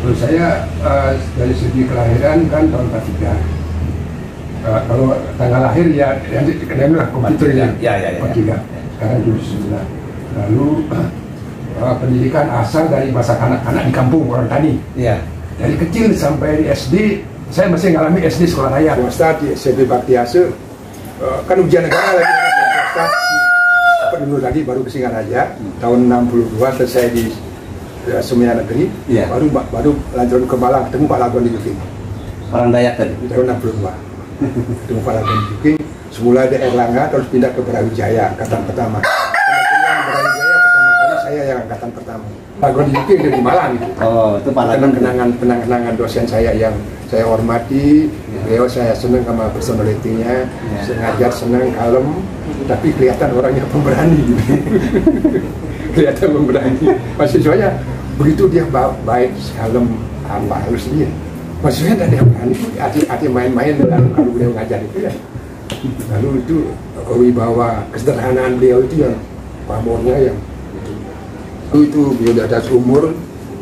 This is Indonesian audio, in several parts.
Terus saya dari segi kelahiran kan tahun 43. Kalau tanggal lahir ya yang lah komputernya. Ya. 43. Sekarang 79. Lalu pendidikan asal dari masa anak-anak di kampung orang tani. Iya. Dari kecil sampai di SD, saya masih ngalami SD sekolah raya. Swasta di SMP Baktiase, kan ujian negara lagi. Swasta, dulu tadi baru ke Singaraja, tahun 62 selesai di Semuanya Negeri, baru lanjut ke Malang, ketemu Pak Lagon di Juking. Orang Dayak tadi? Tahun 62. Ketemu Pak Lagon di Juking, semula di Erlangga, terus pindah ke Brawijaya, angkatan pertama. Kemudian Brawijaya pertama kali saya yang angkatan pertama. Lagon di Juking di Malang gitu. Oh, itu Pak Lagon. Kenangan dosen saya yang saya hormati, beliau saya senang sama personalitinya, saya ngajar senang, kalem, tapi kelihatan orangnya pemberani gitu. Kelihatan pemberani. Mahasiswanya begitu dia baik, kalem, halus dia. Mahasiswanya tidak ada yang berani, hati main-main kalau beliau ngajar itu ya. Lalu itu wibawa kesederhanaan beliau itu yang pamornya yang itu beliau di atas umur,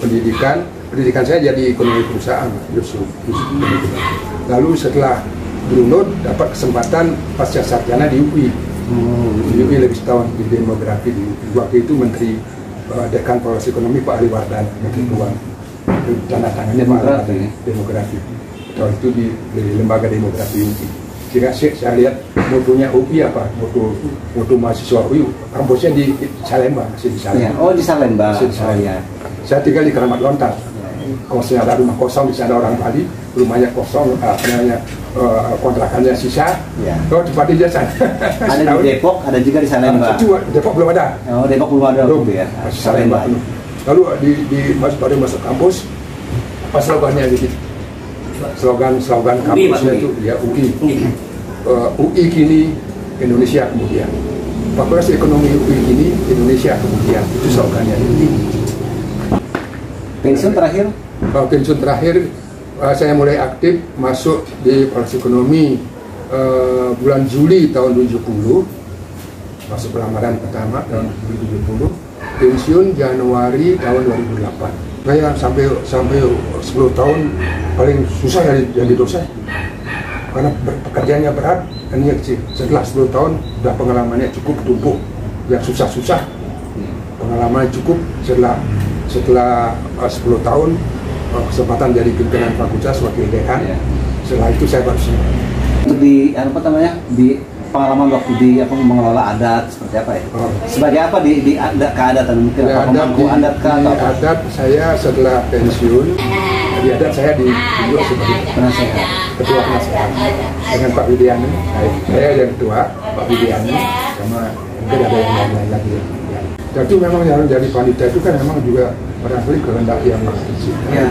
pendidikan saya jadi ekonomi perusahaan, lalu setelah berunut dapat kesempatan pasca sarjana di UI. Di UI lebih setahun di demografi di UI. Waktu itu Menteri Dekan Polisi Ekonomi Pak Ali Wardana, Menteri Keuangan, tanda tangannya Pak Ali Wardana, demografi. Tahun itu di lembaga demografi UI. Jika saya lihat mutunya UI apa, mutu mahasiswa UI, kampusnya di Salemba, masih di Salemba. Oh di Salemba. Saya tinggal di Keramat Lontar. Kosnya ada rumah kosong, di sana orang Bali, rumahnya kosong, kontrakannya sisa. Oh cepat di sana. Ada di Depok, ada juga di Salemba. Depok belum ada. Oh Depok belum ada. Belum ya. Masih Salemba. Lalu baru masuk kampus, apa slogannya gitu? Slogan kampusnya itu ya UI. UI kini, Indonesia kemudian. Fakultas Ekonomi UI kini, Indonesia kemudian. Itu slogannya. Pensiun terakhir? Pensiun terakhir saya mulai aktif masuk di Fakultas Ekonomi bulan Juli tahun 70. Masuk pelamaran pertama tahun 2070. Pensiun Januari tahun 2008. Saya sampai 10 tahun paling susah jadi dosen karena pekerjaannya berat dan ini kecil. Setelah 10 tahun sudah pengalamannya cukup tumpuk yang susah-susah, pengalamannya cukup. Setelah 10 tahun kesempatan jadi pimpinan fakultas wakil dekan. Setelah itu saya baru siap. Untuk di pengalaman waktu di mengelola adat seperti apa ya? Sebagai apa di keadatan mungkin pemangku adat atau apa? Adat saya setelah pensiun di adat saya ditunjuk sebagai penasehat, ketua penasehat dengan Pak Widiani. Saya yang ketua, Pak Widiani sama mungkin ada yang lain lagi. Dan itu memang yang jadi panitia itu kan memang juga barangkali kehendak yang Maha Pencipta,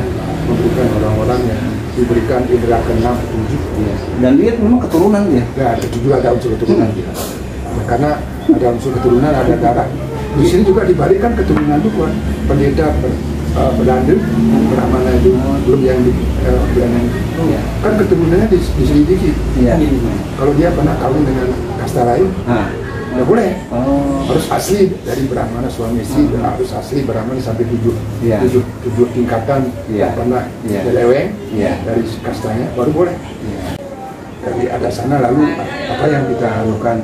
memberikan orang-orang yang diberikan indera keenam, ketujuh. Dan dia memang keturunan dia. Ya, itu juga ada unsur keturunan dia. Karena ada unsur keturunan, ada darah. Di sini juga di Bali kan keturunan itu buat pendeta Belanda, Brahmana itu belum yang di Belanda. Kan keturunannya diselidiki. Kalau dia pernah kawin dengan kasta lain, nggak boleh. Harus asli dari Brahmana suami istri, harus asli Brahmana sampai tujuh tingkatan, tidak pernah nyeleweng dari kastanya, baru boleh. Dari ada sana lalu apa yang kita lakukan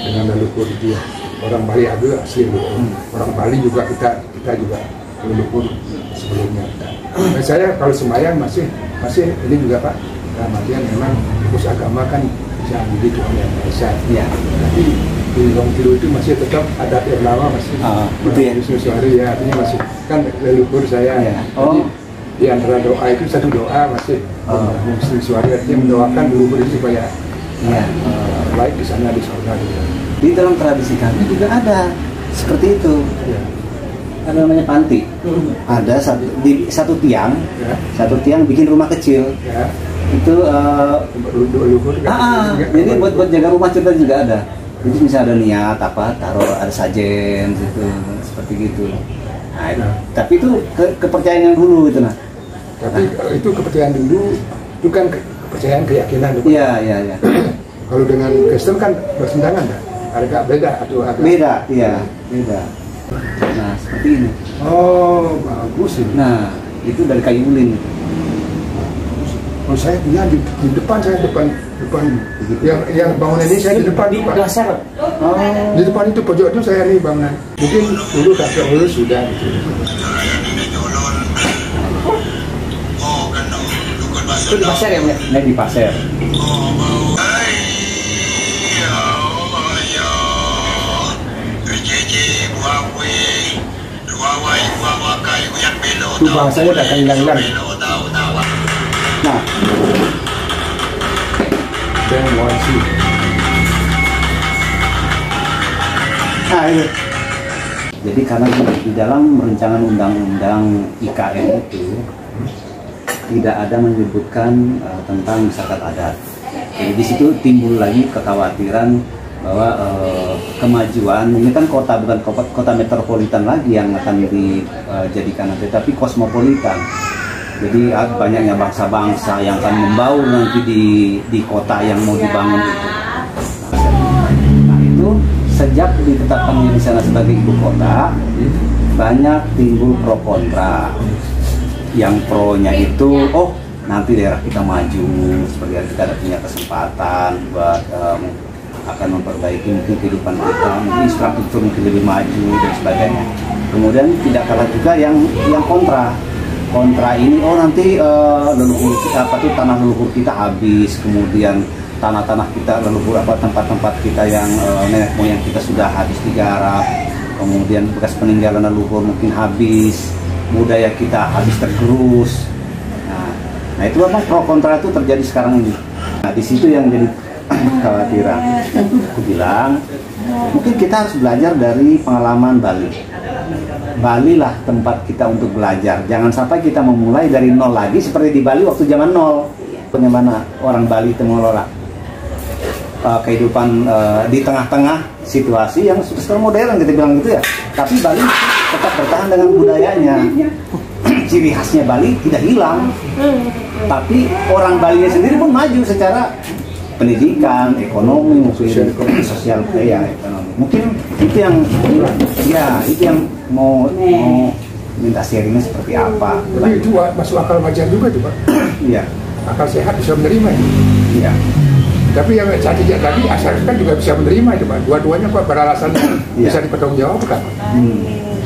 dengan leluhur dia. Orang Bali ada asli leluhur. Orang Bali juga kita juga leluhur sebelumnya. Nah, saya kalau sembahyang masih ini juga Pak. Dalam artian memang fokus agama kan yang di Tuhan Yang Maha Esa. Tapi di Longkilo itu masih tetap adat Erlawa masih. Wisnu Suari ya, artinya masih kan leluhur saya. Jadi di antara doa itu satu doa masih Wisnu Suari artinya mendoakan leluhur itu supaya baik di sana di surga. Di dalam tradisi kami juga ada seperti itu. Ada namanya panti. Ada satu tiang bikin rumah kecil. Itu jadi buat jaga rumah kita juga ada. Jadi misalnya ada niat apa, taruh ada sajen gitu, seperti gitu. Tapi itu kepercayaan yang dulu gitu nah. Tapi itu kepercayaan dulu, itu kan kepercayaan keyakinan. Iya. Kalau dengan Kristen kan bertentangan, agak beda atau agak beda. Nah, seperti ini. Oh, bagus ini. Nah, itu dari kayu ulin. Oh, saya punya di depan, saya depan yang bangunan ini saya di depan di Pak. dasar. Oh, Di depan itu pojok itu saya nih bangunan. Mungkin dulu kakek dulu sudah gitu. Itu di pasar ya, Mbak? ini di pasir. Itu bahasanya udah akan hilang-hilang. Nah, Saya mau sih. itu. Jadi karena di dalam rancangan undang-undang IKN itu tidak ada menyebutkan tentang masyarakat adat. Jadi di situ timbul lagi kekhawatiran bahwa kemajuan ini kan kota, bukan kota metropolitan lagi yang akan dijadikan nanti, tapi kosmopolitan. Jadi banyaknya bangsa-bangsa yang akan membaur nanti di kota yang mau dibangun itu. Nah itu sejak ditetapkannya di sana sebagai ibu kota, banyak timbul pro kontra. Yang pro-nya itu, oh nanti daerah kita maju, seperti kita ada punya kesempatan buat akan memperbaiki mungkin kehidupan kita, mungkin infrastruktur mungkin lebih maju dan sebagainya. Kemudian tidak kalah juga yang kontra ini, oh nanti leluhur kita, tanah leluhur kita habis, kemudian tanah-tanah kita leluhur tempat-tempat kita yang nenek moyang kita sudah habis digarap, kemudian bekas peninggalan leluhur mungkin habis, budaya kita habis tergerus. Nah itu memang pro kontra itu terjadi sekarang ini. Nah di situ yang jadi kekhawatiran. Aku bilang mungkin kita harus belajar dari pengalaman Bali. Bali lah tempat kita untuk belajar. Jangan sampai kita memulai dari nol lagi seperti di Bali waktu zaman nol. Bagaimana orang Bali itu mengelola kehidupan di tengah-tengah situasi yang sekarang modern kita bilang gitu ya. Tapi Bali tetap bertahan dengan budayanya. Ciri khasnya Bali tidak hilang. Tapi orang Bali sendiri pun maju secara pendidikan, ekonomi, mungkin sosial budaya, ekonomi. Mungkin itu yang itu yang mau minta sharingnya seperti apa. Tapi itu masuk akal wajar juga tuh Pak. Iya. Akal sehat bisa menerima itu. Iya. Tapi yang tadi asalkan juga bisa menerima itu Pak. Dua-duanya Pak beralasan bisa dipertanggungjawabkan.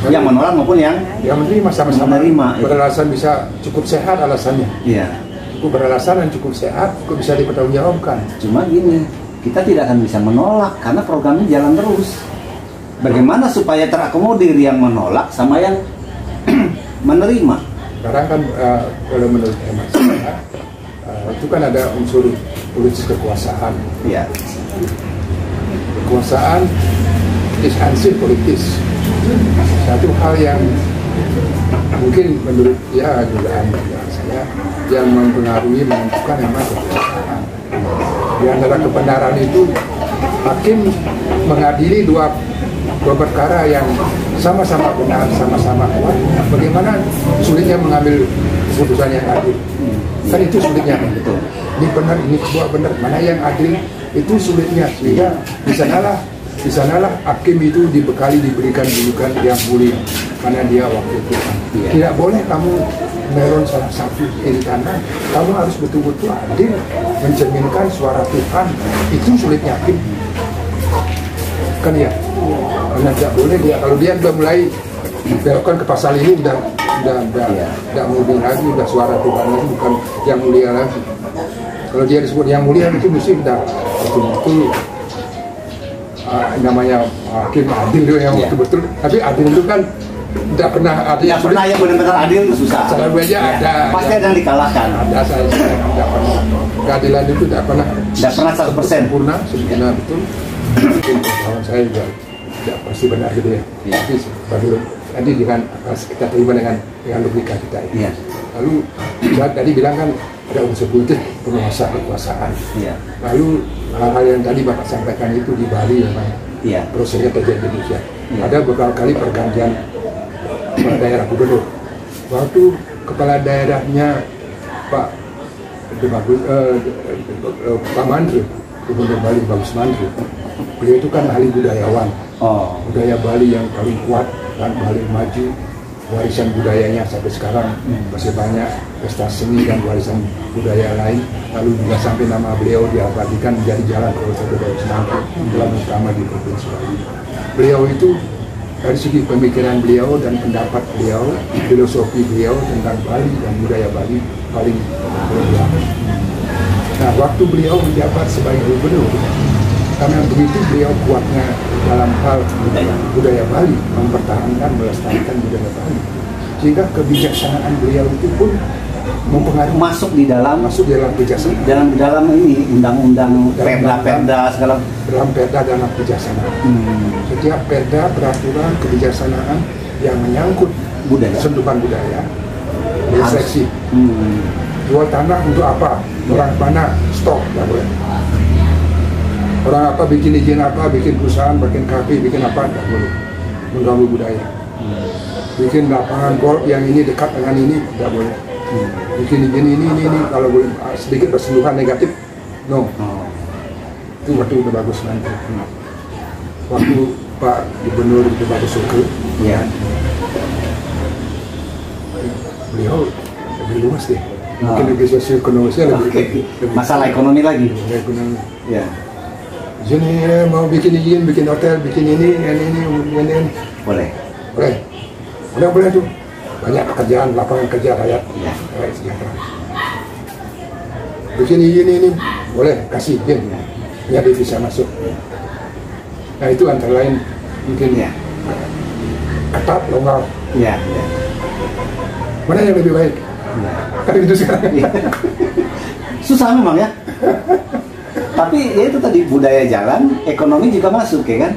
Yang menolak maupun yang menerima sama-sama menerima, beralasan bisa cukup sehat alasannya. Iya. Cukup beralasan dan cukup sehat, cukup bisa dipertanggungjawabkan. Cuma gini, kita tidak akan bisa menolak karena programnya jalan terus. Bagaimana supaya terakomodir yang menolak sama yang menerima? Sekarang kan kalau menurut hemat saya itu kan ada unsur politis kekuasaan. Iya. Kekuasaan is ansih politis. Satu hal yang mungkin menurut dugaan saya yang mempengaruhi menentukan memang kekuasaan. Di antara kebenaran itu hakim mengadili dua perkara yang sama-sama benar, sama-sama kuat. Bagaimana sulitnya mengambil keputusan yang adil? Kan itu sulitnya. Ini benar, ini sebuah benar. Mana yang adil? Itu sulitnya. Sehingga di sanalah hakim itu diberikan julukan yang mulia karena dia wakil Tuhan. Tidak boleh kamu melon salah satu karena kamu harus betul-betul adil mencerminkan suara Tuhan. Itu sulitnya hakim kan ya, karena tidak boleh dia kalau dia sudah mulai belokkan ke pasal ini udah mulia lagi, udah suara Tuhan lagi, bukan yang mulia lagi. Kalau dia disebut yang mulia itu mesti udah betul-betul namanya hakim adil yang betul-betul. Tapi adil itu kan tidak pernah adil. Tidak pernah yang benar-benar adil itu susah. Selalu aja ada. Pasti ada yang dikalahkan. Ada saja tidak pernah. Keadilan itu tidak pernah. Tidak pernah 100% sempurna betul. Mungkin kawan saya juga tidak pasti benar gitu ya. Tapi baru nanti dengan kita terima dengan logika kita ini. Iya. Lalu tadi bilang kan ada unsur politik penguasa kekuasaan. Iya. Lalu hal-hal yang tadi Bapak sampaikan itu di Bali memang prosesnya terjadi demikian. Ada beberapa kali pergantian kepala daerah gubernur. Waktu kepala daerahnya Pak Mandri, Gubernur Bali Bagus Mandri, beliau itu kan ahli budayawan. Budaya Bali yang paling kuat dan Bali maju, warisan budayanya sampai sekarang masih banyak pesta seni dan warisan budaya lain. Lalu juga sampai nama beliau diabadikan menjadi jalan protokol Semanggi, jalan utama di Provinsi Bali. Beliau itu dari segi pemikiran beliau dan pendapat beliau, filosofi beliau tentang Bali dan budaya Bali paling berperan. Nah, waktu beliau menjabat sebagai gubernur, karena begitu beliau kuatnya dalam hal budaya Bali, mempertahankan, melestarikan budaya Bali, sehingga kebijaksanaan beliau itu pun mempengaruhi masuk di dalam kebijaksanaan, dalam ini undang-undang perda segala dalam perda dalam kebijaksanaan. Setiap perda, peraturan, kebijaksanaan yang menyangkut budaya, sentuhan budaya, diseleksi. Jual tanah untuk apa? Orang mana? Stop, nggak boleh. Orang apa bikin izin apa, bikin perusahaan, bikin kafe, bikin apa, nggak boleh. Mengganggu budaya. Bikin lapangan golf yang ini dekat dengan ini, nggak boleh. Bikin izin ini, kalau boleh sedikit bersentuhan negatif, no. Itu waktu udah bagus nanti. Waktu Pak Gubernur itu bagus suka, ya. Beliau lebih luas deh. Mungkin lebih sosioekonomisnya lebih masalah ekonomi lagi. Ekonomi. Ya. Sini mau bikin izin, bikin hotel, bikin ini. Boleh. Boleh tuh. Banyak pekerjaan, lapangan kerja rakyat. Ya. Rakyat sejahtera. Bikin izin ini, boleh kasih izin. Ya, dia bisa masuk. Nah, itu antara lain mungkin Ya. ketat, longgar. Ya. Mana yang lebih baik? Ya. Kan itu sekarang. Ya. Susah memang ya. Tapi ya itu tadi budaya jalan, ekonomi juga masuk ya kan.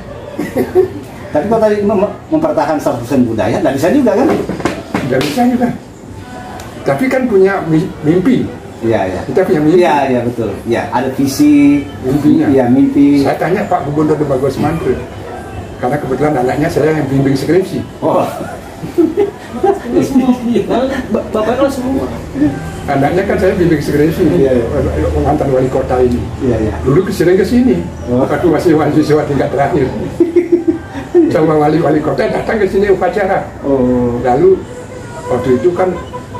Tapi kalau tadi mempertahankan 100% budaya, nggak bisa juga kan? Nggak bisa juga. Tapi kan punya mimpi. Iya. Kita punya mimpi. Iya betul. Ya ada visi, Mimpinya. Iya mimpi. Saya tanya Pak Gubernur di Bagus Mantre, karena kebetulan anaknya saya yang bimbing skripsi. Oh. Bapak lo semua. Anaknya kan saya bimbing skripsi, mantan wali kota ini. Iya. Dulu sering ke sini, waktu masih mahasiswa tingkat terakhir. Sama wali kota datang ke sini upacara. Oh. Lalu waktu itu kan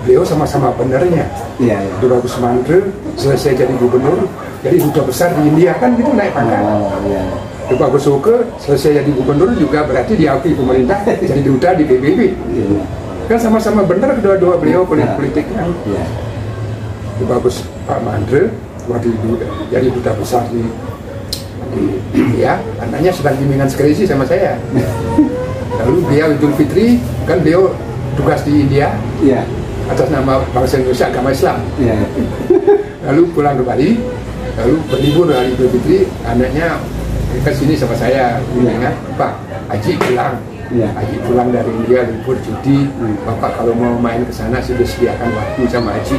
beliau sama-sama benernya. Iya. Di Bagus Mantre selesai jadi gubernur, jadi duta besar di India kan gitu naik pangkat. Oh iya. Di Bagus Suke selesai jadi gubernur juga berarti diakui pemerintah jadi duta di PBB. Iya. Kan sama-sama benar kedua-dua beliau politiknya. Iya. Di Bagus Pak Mantre waktu itu jadi duta besar di India, anaknya sedang bimbingan skripsi sama saya. Lalu beliau Idul Fitri kan beliau tugas di India. Iya. Atas nama bangsa Indonesia agama Islam. Iya. Lalu pulang ke Bali, lalu berlibur hari Idul Fitri, anaknya ke sini sama saya, bilang, Pak, Haji pulang. Iya. Haji pulang dari India libur cuti. Bapak kalau mau main ke sana sudah sediakan waktu sama Haji.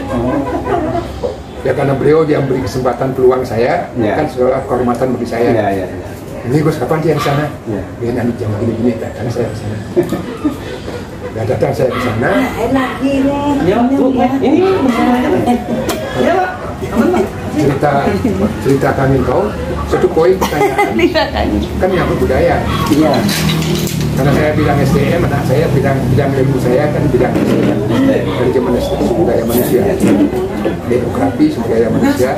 Ya karena beliau yang beri kesempatan peluang saya, kan seolah kehormatan bagi saya. Iya. Ini Gus kapan dia ke sana? Iya. Dia nanti jam ini datang saya ke sana. Dan datang saya ke sana. Ya, Bu, ini ya, Pak. Aman, Pak. cerita kami kau satu poin pertanyaan kan yang budaya. Iya. Karena saya bidang SDM, anak saya bidang ilmu saya kan bidang SDM dari zaman SDM budaya manusia, demografi budaya manusia.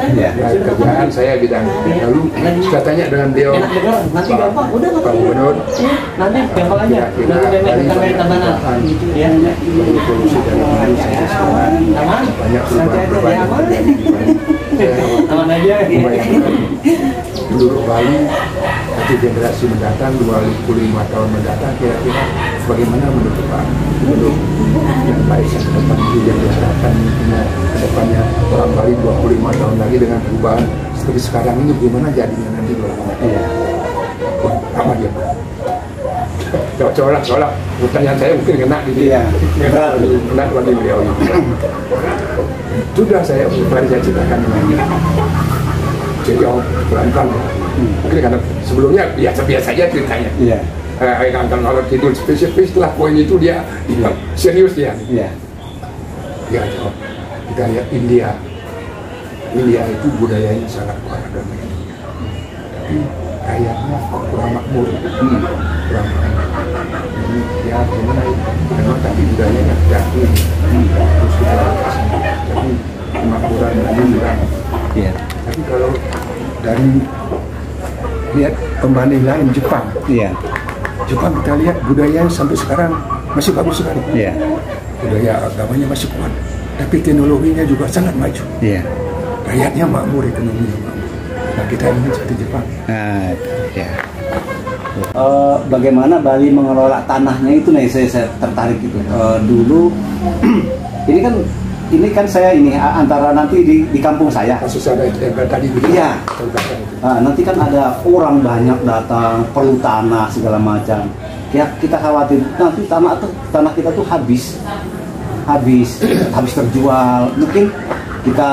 Kerjaan saya bidang. Lalu saya tanya dengan beliau, Nanti Bapak udah Pak Gubernur, nanti gampang aja. Nanti tambahan. Ya. Polusi dari hulu sampai sekarang banyak perubahan. Aman aja. Penduduk Bali nanti generasi mendatang 25 tahun mendatang kira-kira bagaimana menurut Pak Gubernur yang baik ke depan itu yang diharapkan ke depannya orang Bali 25 tahun lagi dengan perubahan seperti sekarang ini bagaimana jadinya nanti 25 tahun? Wah, lama dia Pak. Coba pertanyaan saya mungkin kena gitu ya. Kena pada beliau ini. Sudah saya ceritakan lagi. Jadi pelan-pelan. Mungkin karena sebelumnya biasa-biasa aja ceritanya. Iya. Angkatan Laut Kidul spesifik setelah poin itu dia serius dia. Iya. Dia jawab. Kita lihat India. India itu budayanya sangat beragam. Tapi rakyatnya kurang makmur, kurang makmur. Jadi ya gimana ya, memang tapi budayanya jatuh, terus kita jadi kemakmuran lagi kurang. Iya. Tapi kalau dari lihat pembanding lain Jepang, Iya. Jepang kita lihat budayanya sampai sekarang masih bagus sekali. Iya. Budaya agamanya masih kuat, tapi teknologinya juga sangat maju. Iya. Rakyatnya makmur, ekonominya makmur. Nah kita ingin seperti Jepang. Nah, ya. Bagaimana Bali mengelola tanahnya itu nih saya tertarik gitu. Dulu ini kan saya antara nanti di kampung saya. Kasus ada yang tadi begitu. Iya. Nanti kan ada orang banyak datang perlu tanah segala macam. Ya kita khawatir nanti tanah kita tuh habis terjual. Mungkin kita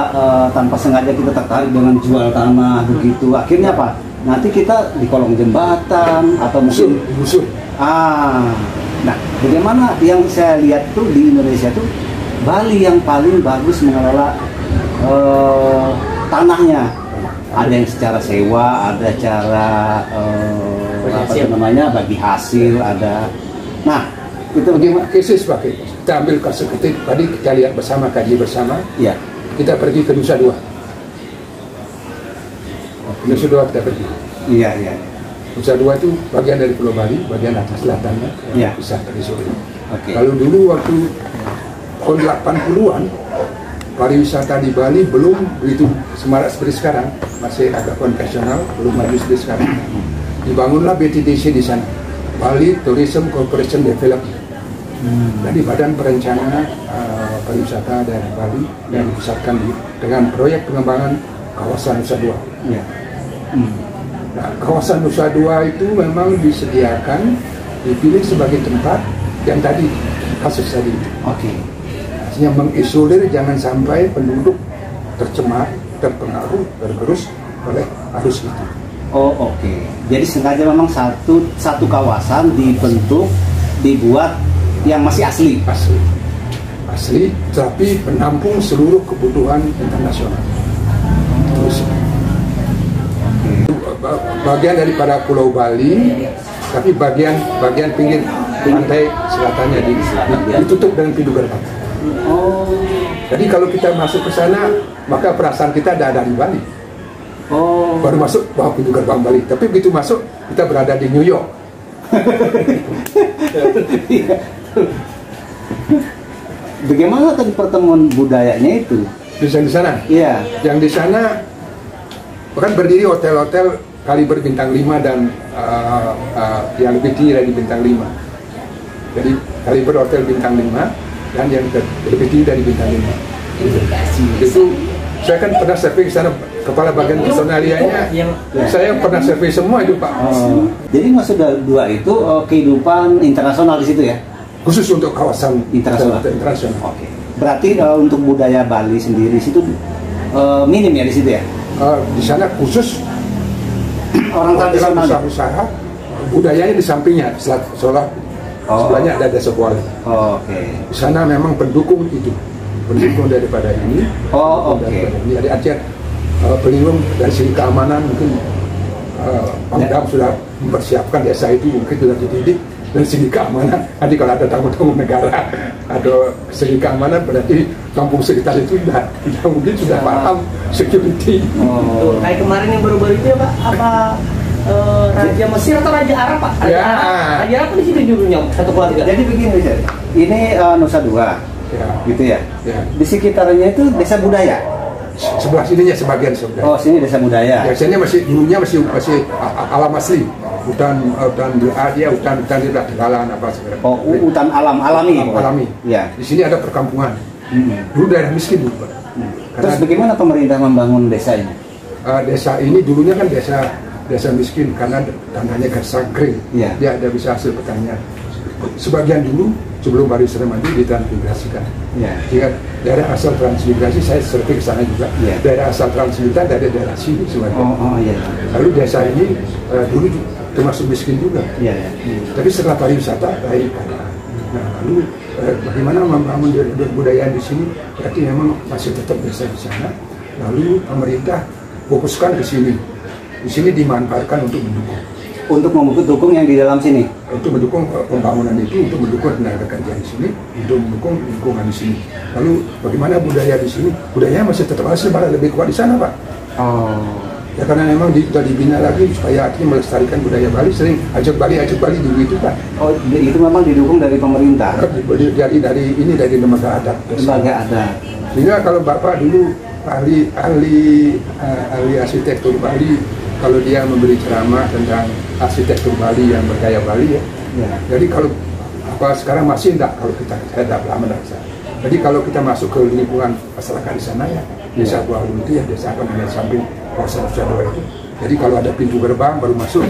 tanpa sengaja kita tertarik dengan jual tanah begitu. Akhirnya apa? Nanti kita di kolong jembatan atau mungkin busur. Nah, bagaimana yang saya lihat tuh di Indonesia tuh Bali yang paling bagus mengelola tanahnya. Ada yang secara sewa, ada cara bagi hasil, ada. Nah, itu bagaimana kesis pakai? Kita ambil kasus tadi kita lihat bersama, kaji bersama. Iya. Kita pergi ke Nusa Dua. Nusa Dua kita pergi. Iya. Nusa Dua itu bagian dari Pulau Bali, bagian atas selatannya, Iya. bisa tadi sore. Oke. Kalau dulu waktu tahun 80-an, pariwisata di Bali belum begitu semarak seperti sekarang, masih agak konvensional, belum maju seperti sekarang. Dibangunlah BTDC di sana, Bali Tourism Corporation Development. Jadi Badan Perencanaan Pariwisata daerah Bali yang dipusatkan dengan proyek pengembangan kawasan Nusa Dua. Iya. Nah, kawasan Nusa Dua itu memang disediakan, dipilih sebagai tempat yang tadi kasus tadi. Oke. Artinya mengisolir jangan sampai penduduk tercemar, terpengaruh, tergerus oleh arus itu. Oh oke. Jadi sengaja memang satu kawasan dibuat yang masih asli. Asli, tapi menampung seluruh kebutuhan internasional. Terus, bagian daripada Pulau Bali, tapi bagian pinggir pantai selatannya ditutup dengan pintu gerbang. Oh. Jadi kalau kita masuk ke sana, maka perasaan kita ada di Bali. Oh. Baru masuk, wah pintu gerbang Bali. Tapi begitu masuk, kita berada di New York. Bagaimana tadi pertemuan budayanya itu? Di sana? Iya. Yang di sana bahkan berdiri hotel-hotel kaliber bintang 5 dan yang lebih tinggi dari bintang 5. Jadi kaliber hotel bintang 5 dan yang lebih tinggi dari bintang 5. Itu saya kan pernah survei ke sana, kepala bagian personalianya, saya pernah survei semua itu Pak. Jadi Nusa Dua itu kehidupan internasional di situ ya? Khusus untuk kawasan internasional. Oke. Berarti untuk budaya Bali sendiri situ minim ya di situ ya? Di sana khusus orang tradisional. Usaha budayanya di sampingnya, seolah sebelahnya ada desa Kuala. Oke. Di sana memang pendukung itu, pendukung daripada ini. Oke. Jadi artinya pelindung dari segi keamanan mungkin Pemdam sudah mempersiapkan desa itu, mungkin sudah dididik dari segi keamanan. Nanti kalau ada tamu-tamu negara, ada segi keamanan berarti kampung sekitar itu sudah mungkin sudah paham security. Kayak kemarin yang baru-baru itu ya Pak, apa Raja Mesir atau Raja Arab Pak? Raja Arab di situ juga satu keluarga. Jadi begini, ini Nusa Dua, gitu ya. Di sekitarnya itu desa budaya. Sebelah sininya sebagian budaya. Oh, sini desa budaya. Biasanya dulunya masih alam asli. Hutan dia hutan tidak tegalan apa segala. Oh, hutan alami. Ya. Di sini ada perkampungan. Dulu daerah miskin dulu, Pak. Terus bagaimana pemerintah membangun desa ini? Desa ini dulunya kan desa miskin karena tanahnya gersang kering. Yeah. Dia ada bisa hasil pertanian. Sebagian dulu sebelum pariwisata maju ditransmigrasikan. Yeah. Jika daerah asal transmigrasi saya survei ke sana juga. Yeah. Daerah asal transmigrasi dari daerah sini sebenarnya. Iya. Lalu desa ini dulu termasuk miskin juga. Iya. Tapi setelah pariwisata baik. Nah, lalu bagaimana membangun budaya di sini? Berarti memang masih tetap desa di sana. Lalu pemerintah fokuskan ke sini. di sini dimanfaatkan untuk mendukung. Untuk mendukung yang di dalam sini. Untuk mendukung pembangunan itu, untuk mendukung tenaga kerja di sini, untuk mendukung lingkungan di sini. Lalu bagaimana budaya di sini? Budayanya masih tetap masih malah lebih kuat di sana, Pak. Oh. Ya karena memang sudah dibina lagi supaya akhirnya melestarikan budaya Bali, sering ajak Bali dulu itu kan. Oh, itu memang didukung dari pemerintah. Dari lembaga adat. Lembaga adat. Sehingga kalau Bapak dulu ahli arsitektur Bali, kalau dia memberi ceramah tentang arsitektur Bali yang bergaya Bali ya. Jadi kalau sekarang masih enggak, kalau saya tidak lama enggak bisa. Jadi kalau kita masuk ke lingkungan masyarakat di sana ya, desa Bualu itu ya, desa apa namanya samping kawasan Nusa Dua itu. Jadi kalau ada pintu gerbang baru masuk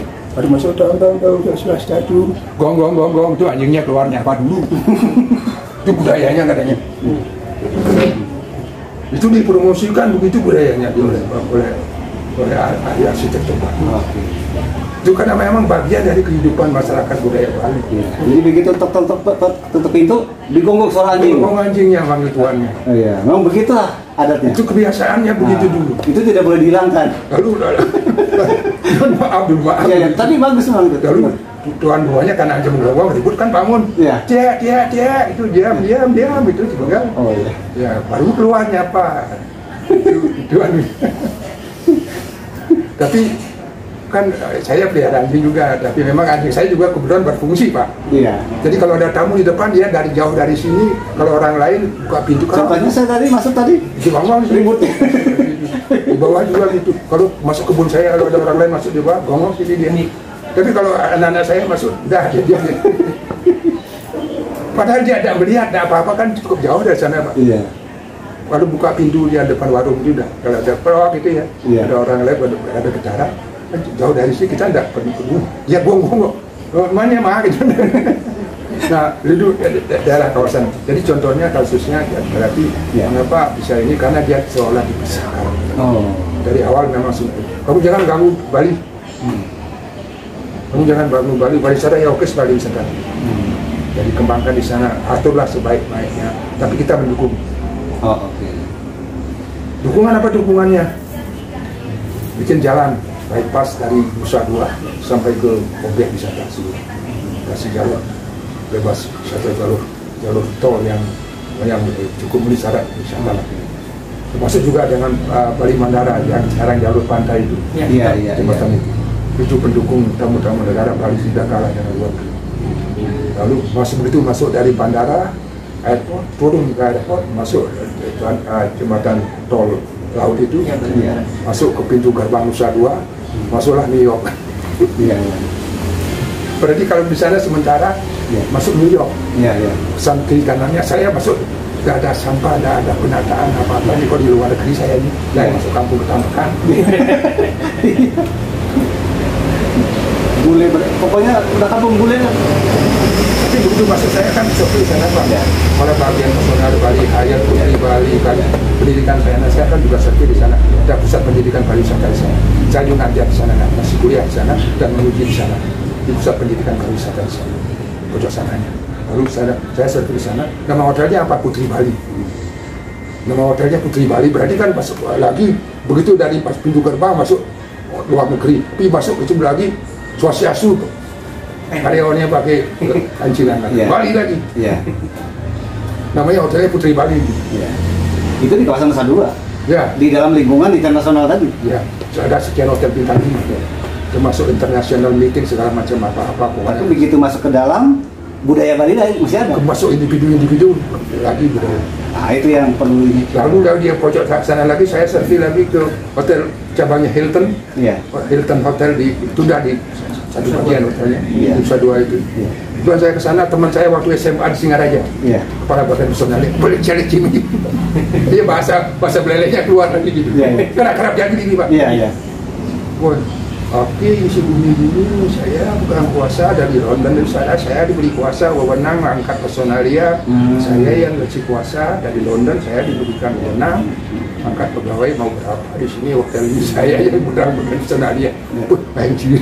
tahu stasiun gong itu anjingnya keluarnya apa dulu. Itu budayanya katanya. Itu dipromosikan begitu budayanya oleh ahli arsitektur Bali. Itu karena memang bagian dari kehidupan masyarakat budaya Bali. Jadi begitu tutup pintu, digonggong suara anjing. Gonggong anjingnya panggil tuannya. Oh iya, memang begitulah adatnya. Itu kebiasaannya begitu dulu. Itu tidak boleh dihilangkan. Lalu maaf. Ya, tapi bagus memang itu. Lalu tuan buahnya karena anjing menggonggong ribut kan bangun. Iya. Dia itu diam itu juga. Oh iya. Ya baru keluarnya Pak. Tuan. Tapi kan saya pelihara anjing juga, tapi memang anjing saya juga kebetulan berfungsi Pak. Iya. Jadi kalau ada tamu di depan dia dari jauh dari sini, kalau orang lain buka pintu kan. Contohnya saya tadi masuk tadi di bawah ribut. Di bawah juga gitu. Kalau masuk kebun saya, kalau ada orang lain masuk di bawah, gongong sini dia nih. Tapi kalau anak-anak saya masuk, dah dia. Padahal dia tidak melihat, tidak apa-apa kan cukup jauh dari sana Pak. Iya. Kalau buka pintu dia depan warung itu dah. Kalau ada pelawak itu ya, iya. Ada orang lain ada getaran. Jauh dari sini kita tidak perlu ya gong mana mah gitu. Nah itu daerah kawasan. Jadi contohnya kasusnya berarti mengapa bisa ini karena dia seolah dipisahkan. Dari awal memang sulit. Kamu jangan ganggu Bali. Kamu jangan ganggu Bali. Bali sana ya oke Bali sana. Jadi kembangkan di sana, aturlah sebaik-baiknya. Tapi kita mendukung. Oke. Dukungan apa dukungannya? Bikin jalan. Bypass dari Nusa Dua sampai ke objek wisata seluruh. Kasih jalur bebas wisata jalur tol yang cukup memenuhi syarat wisata. Termasuk juga dengan Bali Mandara yang sekarang jalur pantai itu. Iya. Jembatan itu. Itu pendukung tamu-tamu negara Bali tidak kalah dengan luar. Lalu masuk dari bandara, airport, turun ke airport, masuk jembatan tol laut itu, masuk ke pintu gerbang Nusa Dua, masuklah New York. Berarti kalau di sana sementara masuk New York, pesan kiri kanannya saya masuk, tidak ada sampah, tidak ada penataan apa-apa. Ini kalau di luar negeri saya ini, saya masuk kampung Ketamakan. Bule, pokoknya udah kampung bule. Tapi begitu masuk saya kan seperti sana Pak. Oleh bagian personal Bali, Hayat, Putri Bali, pendidikan saya kan juga seperti di sana. Ada pusat pendidikan pariwisata di sana. Saya juga ngajar di sana, masih kuliah di sana dan menguji di sana. Di pusat pendidikan pariwisata di sana, pojok sananya. Lalu saya seperti di sana. Nama hotelnya apa? Putri Bali. Nama hotelnya Putri Bali. Berarti kan masuk lagi begitu dari pas pintu gerbang masuk luar negeri. Tapi masuk itu lagi Swastiastu. Karyawannya pakai kancilan Bali lagi. Namanya hotelnya Putri Bali. Itu di kawasan Nusa Dua. Di dalam lingkungan internasional tadi. Ada sekian hotel bintang 5. Termasuk international meeting segala macam apa-apa. Tapi begitu masuk ke dalam budaya Bali masih ada. Masuk individu lagi budaya. Nah itu yang perlu ini. Lalu dia pojok sana lagi saya servis lagi ke hotel cabangnya Hilton. Hilton Hotel itu udah di satu bagian hotelnya, Nusa Dua itu. Itu saya ke sana, teman saya waktu SMA di Singaraja, kepala badan personalnya, boleh cari cimi. Dia bahasa belelehnya keluar lagi gitu. Karena kerap jadi ini Pak. Oke, isi bumi dulu, saya bukan kuasa dari London dari sana, saya diberi kuasa wewenang mengangkat personalia. Saya yang ngasih kuasa dari London, saya diberikan wewenang angkat pegawai mau berapa di sini hotel ini saya yang benar-benar personalia. Main ciri.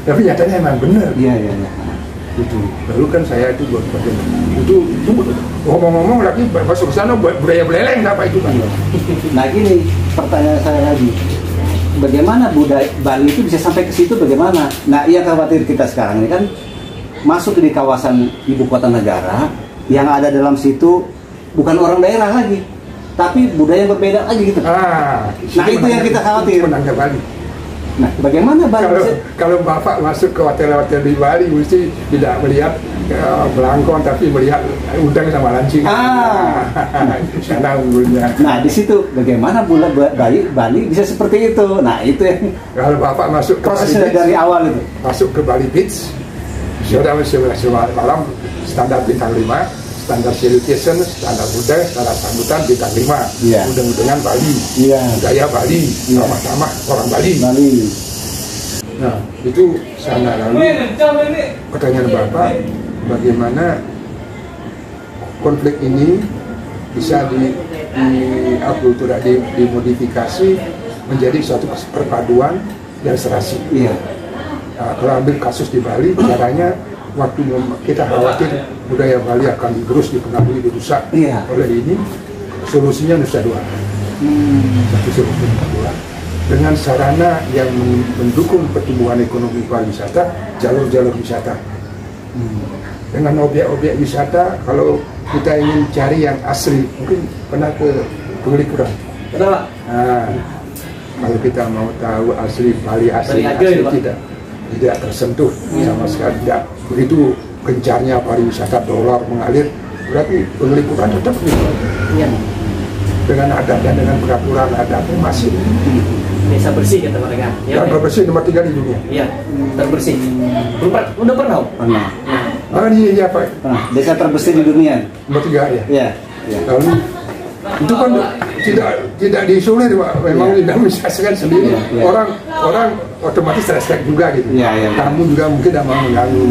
Tapi nyatanya emang benar. Itu. Lalu kan saya itu buat bagian itu ngomong-ngomong lagi masuk ke sana budaya beleleng apa itu kan. Nah gini pertanyaan saya lagi. bagaimana budaya Bali itu bisa sampai ke situ bagaimana? Nah, yang khawatir kita sekarang ini kan masuk di kawasan ibu kota negara yang ada dalam situ bukan orang daerah lagi, tapi budaya yang berbeda lagi gitu. Nah itu yang kita khawatir. Menangnya Bali. Nah, bagaimana Bali? Kalau Bapak masuk ke hotel-hotel di Bali, mesti tidak melihat belangkon, tapi melihat udang sama lancing. Sana unggulnya. Nah, di situ bagaimana Bali bisa seperti itu? Nah, itu yang kalau Bapak masuk ke prosesnya dari awal itu. Masuk ke Bali Beach, sudah malam standar bintang 5. Standar salutation, standar budaya, standar sambutan bintang 5. Yeah. Udang-udangan Bali, budaya Bali, ramah-ramah orang Bali. Nah, itu sana. Lalu pertanyaan Bapak, bagaimana konflik ini bisa dimodifikasi menjadi suatu perpaduan dan serasi. Yeah. Nah, kalau ambil kasus di Bali, caranya waktu kita khawatir budaya Bali akan digerus, dipengaruhi, dirusak oleh ini, solusinya Nusa Dua. Satu solusi Nusa Dua. Dengan sarana yang mendukung pertumbuhan ekonomi pariwisata, jalur-jalur wisata. Dengan objek-objek wisata, kalau kita ingin cari yang asli, mungkin pernah ke Penglikuran. Pernah. Nah, kalau kita mau tahu asli Bali asli tidak tersentuh sama sekali, tidak begitu gencarnya pariwisata dolar mengalir, berarti Penglikuran tetap dengan adat dan dengan peraturan adatnya masih desa bersih kata mereka. Ya, bersih nomor 3 di dunia. Iya, terbersih. Udah pernah? Pernah. Iya Pak. Pernah. Desa terbersih di dunia. Nomor 3 ya. Iya. Lalu itu kan tidak diisolir Pak, memang tidak menyesuaikan sendiri. Orang otomatis respect juga gitu. Tamu juga mungkin tidak mau mengganggu.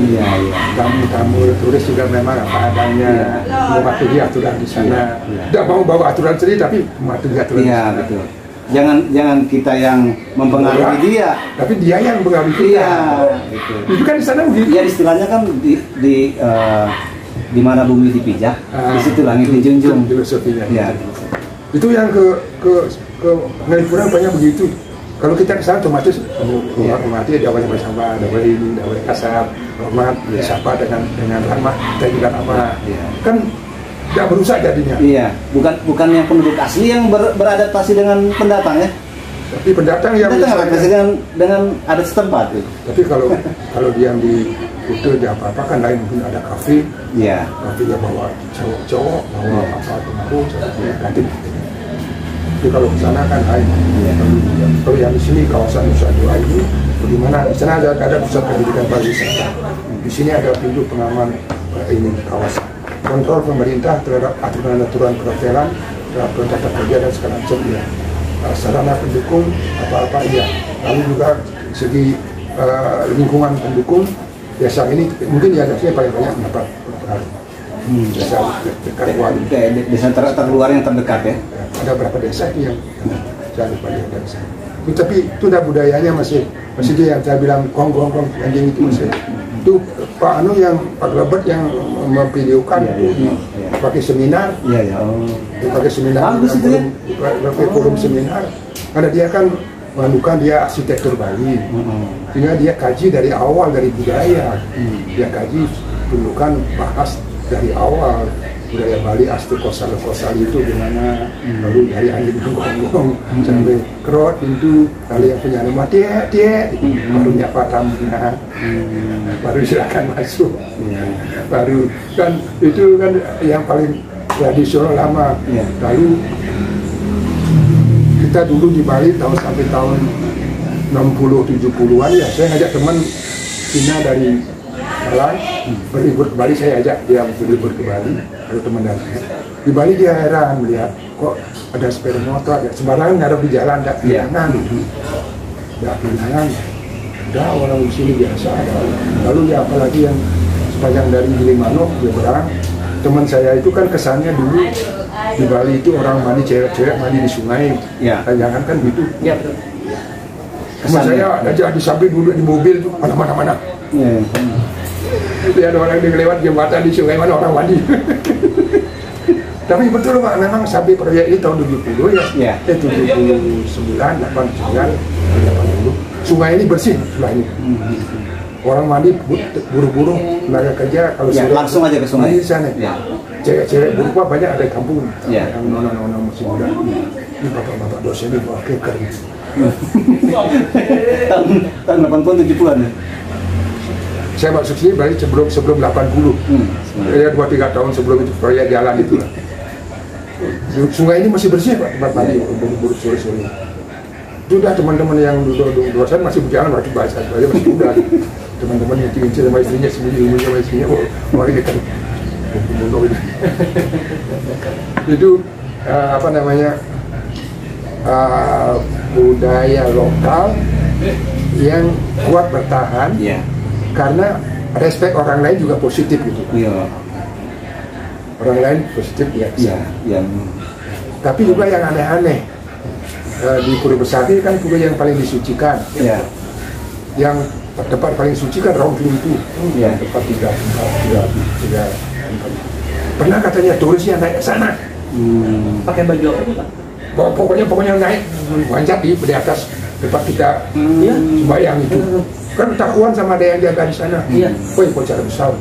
Tamu turis juga memang apa adanya, mematuhi aturan di sana. Tidak mau bawa aturan sendiri tapi mematuhi aturan. Iya, betul. Jangan kita yang mempengaruhi dia, tapi dia yang mempengaruhi kita. Gitu. Itu kan di sana begitu. Ya istilahnya kan di mana bumi dipijak, di situ langit dijunjung. Filosofinya. Ya. Itu yang ke Penglikuran banyak begitu. Kalau kita ke sana otomatis hormati, tidak boleh bersama, tidak boleh ini, tidak boleh kasar, hormat, sapa dengan ramah, kita juga ramah. Kan tidak merusak jadinya. Iya, bukan yang penduduk asli yang beradaptasi dengan pendatang ya. Tapi pendatang yang beradaptasi dengan adat setempat. Tapi kalau dia di Kuta dia apa-apa kan lain, mungkin ada kafe. Iya. Kafe dia bawa cowok, bawa apa tunggu, nanti. Tapi kalau ke sana kan lain. Kalau yang di sini kawasan Nusa Dua ini, bagaimana? Di sana ada pusat pendidikan pariwisata. Di sini ada pintu pengaman ini kawasan. Kontrol pemerintah terhadap aturan-aturan perhotelan, peraturan tata kerja dan segala macam ya. Sarana pendukung apa-apa iya. Lalu juga segi lingkungan pendukung, desa ini mungkin ya desanya paling banyak mendapat pengaruh. Desa dekat Wali. Desa terluar yang terdekat ya. Ada berapa desa itu yang saya lupa ya desa. Tapi itu udah budayanya masih itu yang saya bilang kong anjing itu masih. Itu Pak Anu yang Pak Robert yang memvideokan pakai seminar, pakai seminar, pakai forum seminar, karena dia kan menemukan dia arsitektur Bali, sehingga dia kaji dari awal dari budaya, dia kaji tunjukkan bahas dari awal budaya Bali asli kosal itu gimana, lalu dari angin gonggong sampai kerot pintu, lalu yang punya rumah dia baru nyapa tamunya, baru silakan masuk, baru kan itu kan yang paling tradisional lama. Lalu kita dulu di Bali sampai tahun 60-70-an ya, saya ngajak teman Cina dari Malang berlibur ke Bali, saya ajak dia berlibur ke Bali, ada teman dari di Bali. Dia heran melihat kok ada sepeda motor ya sembarangan ngadep di jalan, tidak pilihan tidak pilihan, udah orang di sini biasa. Lalu ya apalagi yang sepanjang dari Gilimanuk Nyebrang, teman saya itu kan kesannya dulu di Bali itu orang mandi, cewek-cewek mandi di sungai, jangan kan gitu. Teman saya aja di samping dulu di mobil tuh mana. Lihat orang yang lewat jembatan di sungai mana orang mandi. Tapi betul Pak, memang sampai proyek ini tahun 70 ya, 79, 89 sungai ini bersih sungai ini. Orang mandi buru-buru tenaga kerja kalau ya, langsung aja ke sungai di sana. Ya. Cewek-cewek berupa banyak ada di kampung Ya. yang nona-nona masih muda. Ini bapak-bapak dosen ini bawa keker. tahun 80 70-an ya. Saya masuk sini berarti sebelum 80. Ya 2-3 tahun sebelum itu proyek jalan itu lah. Sungai ini masih bersih Pak, tempat mandi buru-buru sore-sore. Sudah teman-teman yang dosen masih berjalan waktu bahasa masih muda. Teman-teman yang cincin sama istrinya, sembunyi sama istrinya, wah ini kan bunuh itu. Itu apa namanya budaya lokal yang kuat bertahan karena respek orang lain juga positif gitu. Orang lain positif yang tapi juga yang aneh-aneh di Pura Besaki kan pura yang paling disucikan. Yang tempat paling suci kan Rongking itu, tempat tiga. Pernah katanya turisnya naik ke sana. Pakai baju apa itu Pak? Pokoknya naik manjat di atas tempat kita sembahyang itu. Kan takuan sama ada yang jaga di sana. Woi, cara besar.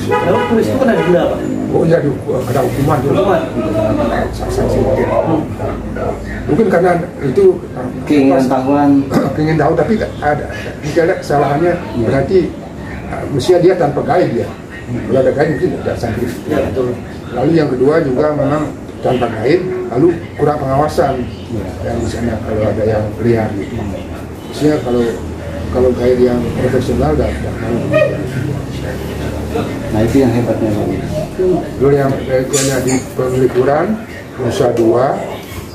Lalu turis itu kena denda Pak? Oh iya, ada hukuman tuh. Sanksi. Mungkin karena itu keinginan tahu, tapi ada jika ada kesalahannya berarti mestinya dia tanpa guide dia. Kalau ada guide mungkin tidak sanksi. Lalu yang kedua juga memang tanpa guide, lalu kurang pengawasan yang di sana kalau ada yang liar gitu. Mestinya kalau guide yang profesional tidak mau. Nah itu yang hebatnya. Lalu yang berikutnya di Penglipuran, Nusa Dua,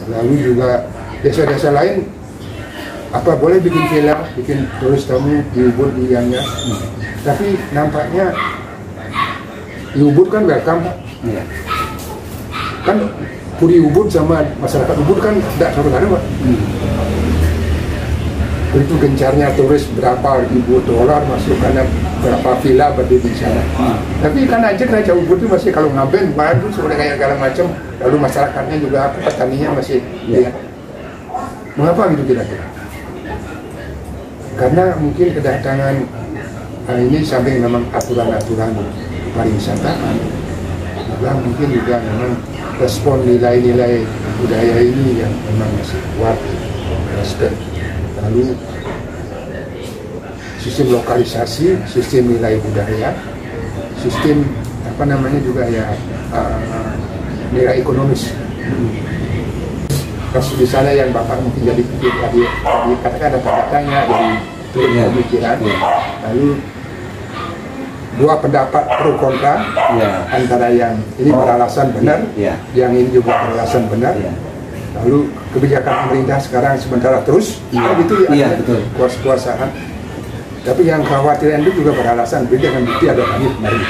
lalu juga desa-desa lain apa boleh bikin villa, bikin turis tamu di Ubud di Gianyar. Tapi nampaknya di Ubud kan welcome Pak. Kan Puri Ubud sama masyarakat Ubud kan tidak saudara Pak. Itu gencarnya turis berapa ribu dolar masuk karena berapa villa berdiri di sana. Tapi kan aja Raja Ubud itu masih kalau ngaben baru sudah kayak segala macam. Lalu masyarakatnya juga petaninya masih lihat. Mengapa gitu kira-kira? Karena mungkin kedatangan ini samping memang aturan-aturan pariwisataan, juga mungkin juga memang respon nilai-nilai budaya ini yang memang masih kuat, respect. Lalu sistem lokalisasi, sistem nilai budaya, sistem apa namanya juga ya nilai ekonomis. Kasus di sana yang Bapak mungkin jadi katakan ada kata-katanya jadi turut pemikiran. Lalu dua pendapat pro kontra antara yang ini beralasan benar, yang ini juga beralasan benar. Lalu kebijakan pemerintah sekarang sementara terus gitu ya, kuasa-kuasaan. Tapi yang kekhawatiran itu juga beralasan beda dengan bukti ada kami kemarin.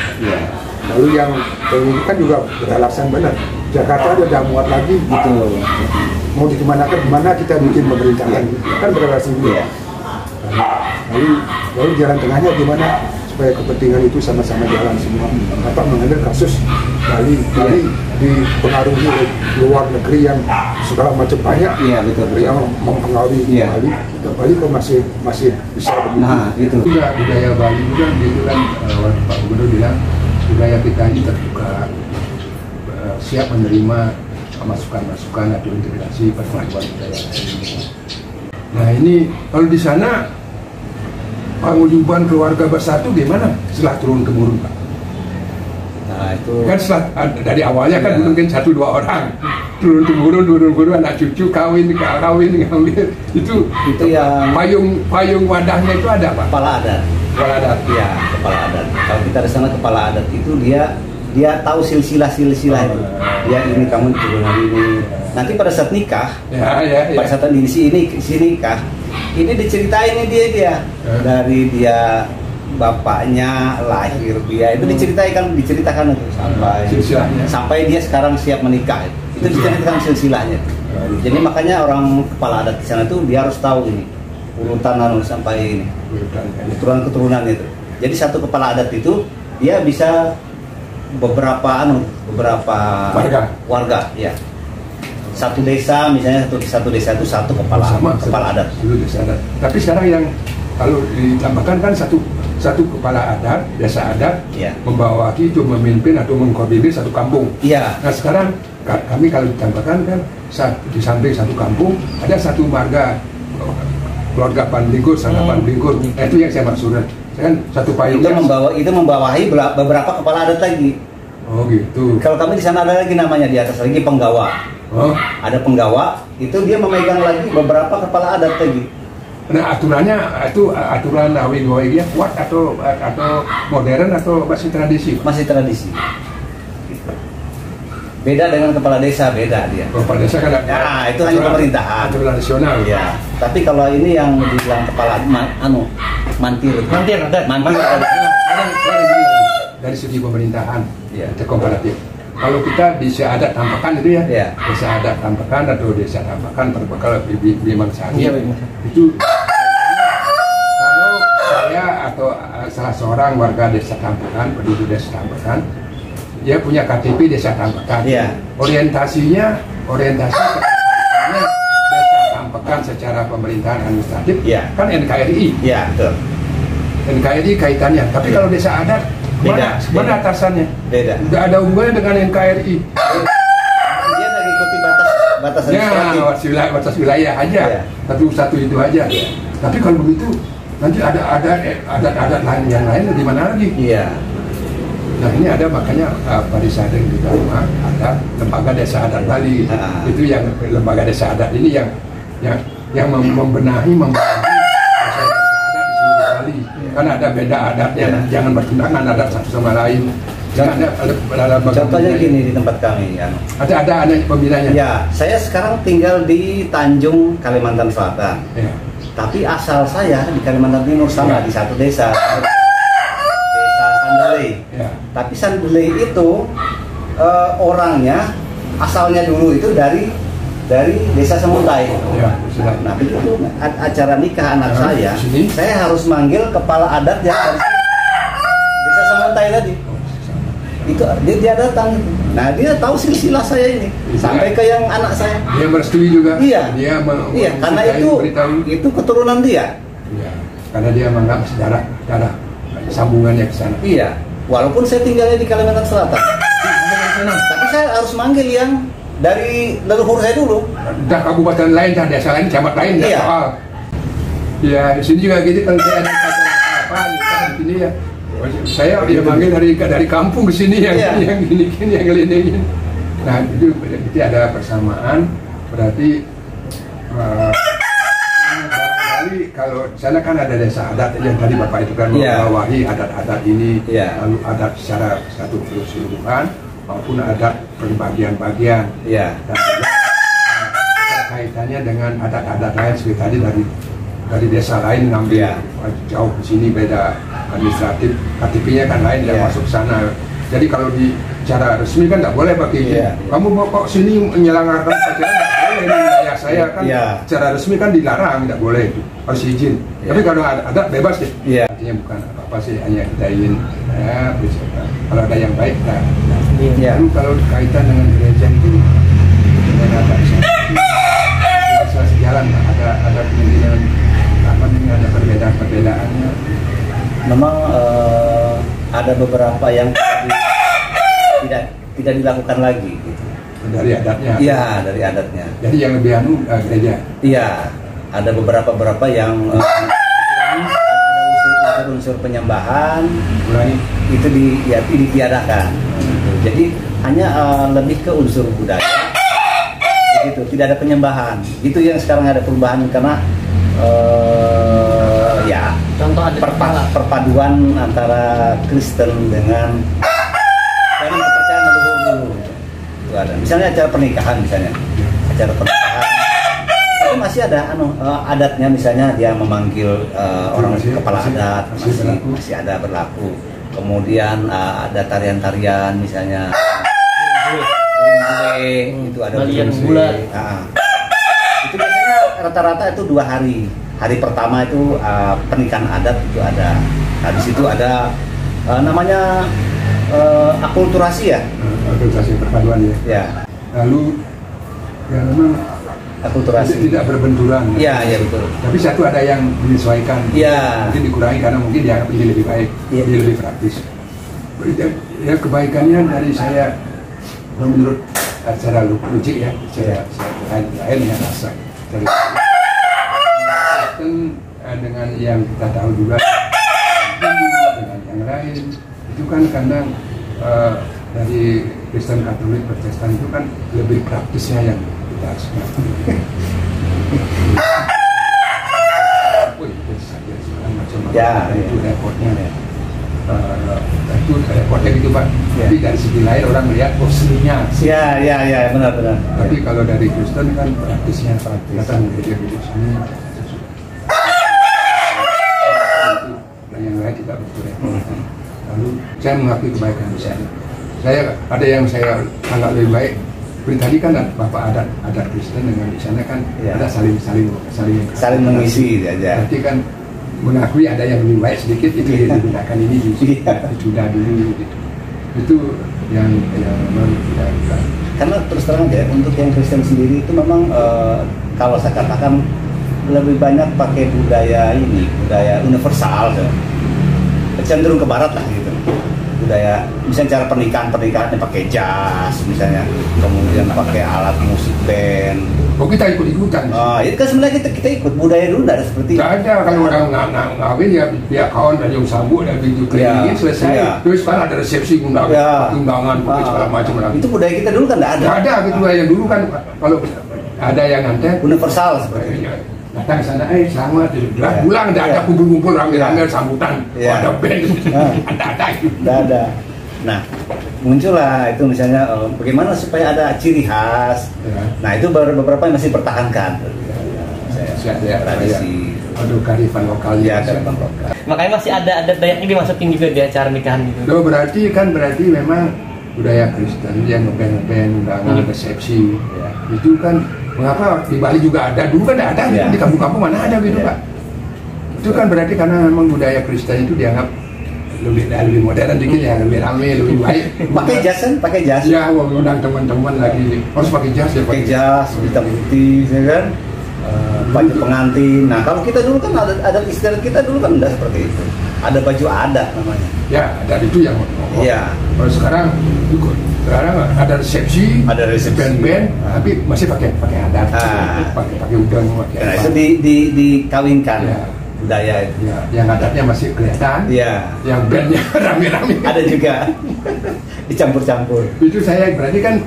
Lalu yang penyidikan juga beralasan benar. Jakarta ada muat lagi gitu. Mau dimana kita bikin pemerintahan kan beralasan juga. Lalu jalan tengahnya gimana supaya kepentingan itu sama-sama jalan semua. Bapak mengambil kasus Bali dipengaruhi oleh luar negeri yang segala macam banyak yang mempengaruhi Bali kok masih bisa begitu. Nah itu juga budaya Bali juga itu kan Pak Gubernur bilang budaya kita ini terbuka, siap menerima masukan-masukan atau integrasi perkembangan budaya ini. Nah ini kalau di sana penguyuban keluarga bersatu gimana setelah turun temurun Pak? Nah itu kan setelah dari awalnya kan mungkin 1-2 orang turun temurun anak cucu kawin itu yang payung wadahnya itu ada Pak? Kepala adat. Ya kepala adat. Kalau kita di sana kepala adat itu dia tahu silsilah itu. Dia ini kamu turunan ini. Nanti pada saat nikah, pada saat di sini nikah, ini diceritain dia dari dia bapaknya lahir dia itu diceritakan itu sampai dia sekarang siap menikah itu diceritakan silsilahnya. Jadi makanya orang kepala adat di sana tuh dia harus tahu ini urutan sampai ini keturunan itu. Jadi satu kepala adat itu dia bisa beberapa warga ya satu desa misalnya satu desa itu satu kepala adat. Dulu desa adat. Tapi sekarang yang kalau ditambahkan kan satu kepala adat, desa adat, ya, membawahi itu memimpin atau mengkoordinir satu kampung. Iya. Nah sekarang kami kalau ditambahkan kan di samping satu kampung ada satu marga, keluarga Panlingkur, sana Panlingkur. Nah, itu yang saya maksudkan. Kan satu payung itu membawahi beberapa kepala adat lagi. Oh gitu. Kalau kami di sana ada lagi namanya di atas lagi penggawa. Oh. Ada penggawa, itu dia memegang lagi beberapa kepala adat lagi. Nah aturannya itu aturan awi-awi kuat atau modern atau masih tradisi? Masih tradisi. Beda dengan kepala desa, beda dia. Kepala desa kan? Ya, itu hanya pemerintahan. Aturan nasional. Ya. Tapi kalau ini yang dibilang kepala mantir adat. Dari segi pemerintahan, ya, itu komparatif. Kalau kita desa adat tampakan itu ya, desa adat tampakan atau desa tampakan berbekal Bimang Sangi, itu kalau saya atau salah seorang warga desa tampakan, penduduk desa tampakan, dia punya KTP desa tampakan, orientasinya desa tampakan secara pemerintahan administratif, kan NKRI, betul. NKRI kaitannya, tapi kalau desa adat Mana atasannya? Beda. Nggak ada hubungannya dengan NKRI. Dia lagi ikuti batas administratif. Ya, batas wilayah aja. Satu itu aja. Tapi kalau begitu nanti ada adat lain yang lain di mana lagi? Iya. Nah ini ada makanya Parisadeng di Dharma ada lembaga desa adat Bali. Itu yang lembaga desa adat ini yang membenahi karena ada beda adatnya, jangan bertentangan adat satu sama lain. Jangan ada contohnya gini di tempat kami ya. Ada pembinanya. Ya, saya sekarang tinggal di Tanjung, Kalimantan Selatan. Ya. Tapi asal saya di Kalimantan Timur sama di satu desa. Desa Sandelei. Ya. Tapi Sandelei itu orangnya asalnya dulu itu dari desa Semuntai. Ya, nah begitu acara nikah anak saya harus manggil kepala adat yang dari desa Semuntai tadi. Itu dia datang. Nah dia tahu silsilah saya ini sampai ke yang anak saya. Dia merestui juga. Iya. Iya karena itu keturunan dia. Iya. Karena dia menganggap darah sambungannya ke sana. Iya. Walaupun saya tinggalnya di Kalimantan Selatan. Tapi saya harus manggil yang dari leluhur saya dulu. Dah kabupaten lain, dah desa lain, camat lain, dah soal. Ya di sini juga gitu kalau saya ada apa di sini ya. Saya dia manggil dari kampung ke sini yang gini yang ngelindingin. Nah itu berarti ada persamaan. Berarti barangkali kalau sana kan ada desa adat yang tadi Bapak itu kan membawahi adat-adat ini, lalu adat secara satu keseluruhan maupun adat perbagian-bagian. Dan kaitannya dengan adat-adat lain seperti tadi dari desa lain ngambil jauh ke sini beda administratif, KTP-nya kan lain yang masuk sana. Jadi kalau di cara resmi kan nggak boleh pakai kamu mau kok sini menyelanggarkan pacaran nggak boleh, ini wilayah saya kan. Secara resmi kan dilarang, nggak boleh itu, harus izin. Tapi kalau ada bebas deh. Artinya bukan apa-apa sih, hanya kita ingin kalau ada yang baik kita. Lalu kalau kaitan dengan gereja itu dengan ada bisa sejalan, ada kemungkinan apa namanya, ada perbedaan-perbedaannya. Memang ada beberapa yang tidak dilakukan lagi gitu. Dari adatnya. Iya, dari adatnya. Jadi yang lebih gereja. Iya, ada beberapa yang ada unsur penyembahan, itu ditiadakan. Jadi hanya lebih ke unsur budaya. Begitu, tidak ada penyembahan. Itu yang sekarang ada perubahan karena contoh perpaduan antara Kristen dengan kepercayaan leluhur dulu. Itu ada. Misalnya acara pernikahan acara pernikahan itu masih ada adatnya, misalnya dia memanggil orang kepala adat masih ada berlaku. Kemudian ada tarian-tarian misalnya itu ada bulan. Itu biasanya rata-rata itu 2 hari. Hari pertama itu pernikahan adat itu ada. Nah, di situ ada namanya akulturasi ya. Akulturasi perpaduan ya. Ya. Lalu Ya memang akulturasi. tidak berbenturan. Iya, iya betul. Tapi satu ada yang menyesuaikan. Iya. Mungkin dikurangi karena mungkin dianggap ini lebih baik, Iya. ini lebih praktis. Ya kebaikannya dari saya menurut secara logik ya, secara lain yang rasa. Kristen dengan yang kita tahu juga dengan yang lain itu kan kadang dari Kristen Katolik Protestan itu kan lebih praktisnya yang kita harus ya, itu repotnya ya. Itu repotnya gitu Pak. Ya. Jadi dari segi lain orang melihat seninya. Ya, benar. Tapi kalau dari Kristen kan praktisnya datang dari sini. Dan yang lain tidak betul repot. Lalu saya mengakui kebaikan di sana. Saya ada yang saya anggap lebih baik. Seperti tadi kan Bapak adat Kristen dengan di sana kan ada saling mengisi aja. Berarti kan mengakui ada yang lebih baik sedikit itu yang digunakan ini ditunda dulu gitu. Itu yang memang tidak bisa. Karena terus terang ya untuk yang Kristen sendiri itu memang kalau saya katakan lebih banyak pakai budaya universal ya. Cenderung ke barat lah gitu. Budaya misalnya cara pernikahannya pakai jazz misalnya, kemudian pakai alat musik band. Oh kita ikut-ikutan. Itu kan sebenarnya kita ikut budaya dulu ada seperti. Tidak ada kalau orang ngawin ya kawan ada yang sambut dan begitu kelilingin selesai. Terus kan ada resepsi undangan pakai segala macam lagi. Itu budaya kita dulu kan tidak ada. Tidak ada gitu yang dulu kan kalau ada yang nganter universal seperti itu. Datang ke sana, selamat, pulang, tidak ada kumpul-kumpul rame-rame sambutan, ada band, ada. Nah, muncullah itu misalnya bagaimana supaya ada ciri khas. Nah itu baru beberapa yang masih bertahankan. Tradisi. Aduh, kearifan lokal. Ya, kearifan lokal. Makanya masih ada adat Dayak ini dimasukin juga di acara nikahan gitu. Berarti memang budaya Kristen yang ngeband undangan resepsi itu kan. Mengapa di Bali juga ada? Dulu kan ada di kampung-kampung mana ada gitu Pak. Itu kan berarti karena memang budaya Kristen itu dianggap lebih modern dikit ya, lebih ramai, lebih baik. Pakai jas. Ya, undang teman-teman lagi harus pakai jas ya. Pakai jas, hitam putih, ya kan? Baju pengantin. Nah kalau kita dulu kan ada istilah kita dulu kan tidak seperti itu. Ada baju adat namanya. Ya, adat itu yang. Iya. Kalau sekarang ada resepsi, band, tapi masih pakai adat, pakai udang, pakai. Nah, itu dikawinkan budaya itu. Ya, yang adatnya masih kelihatan. Iya. Yang bandnya rame-rame. Ada juga dicampur-campur. Itu saya berarti kan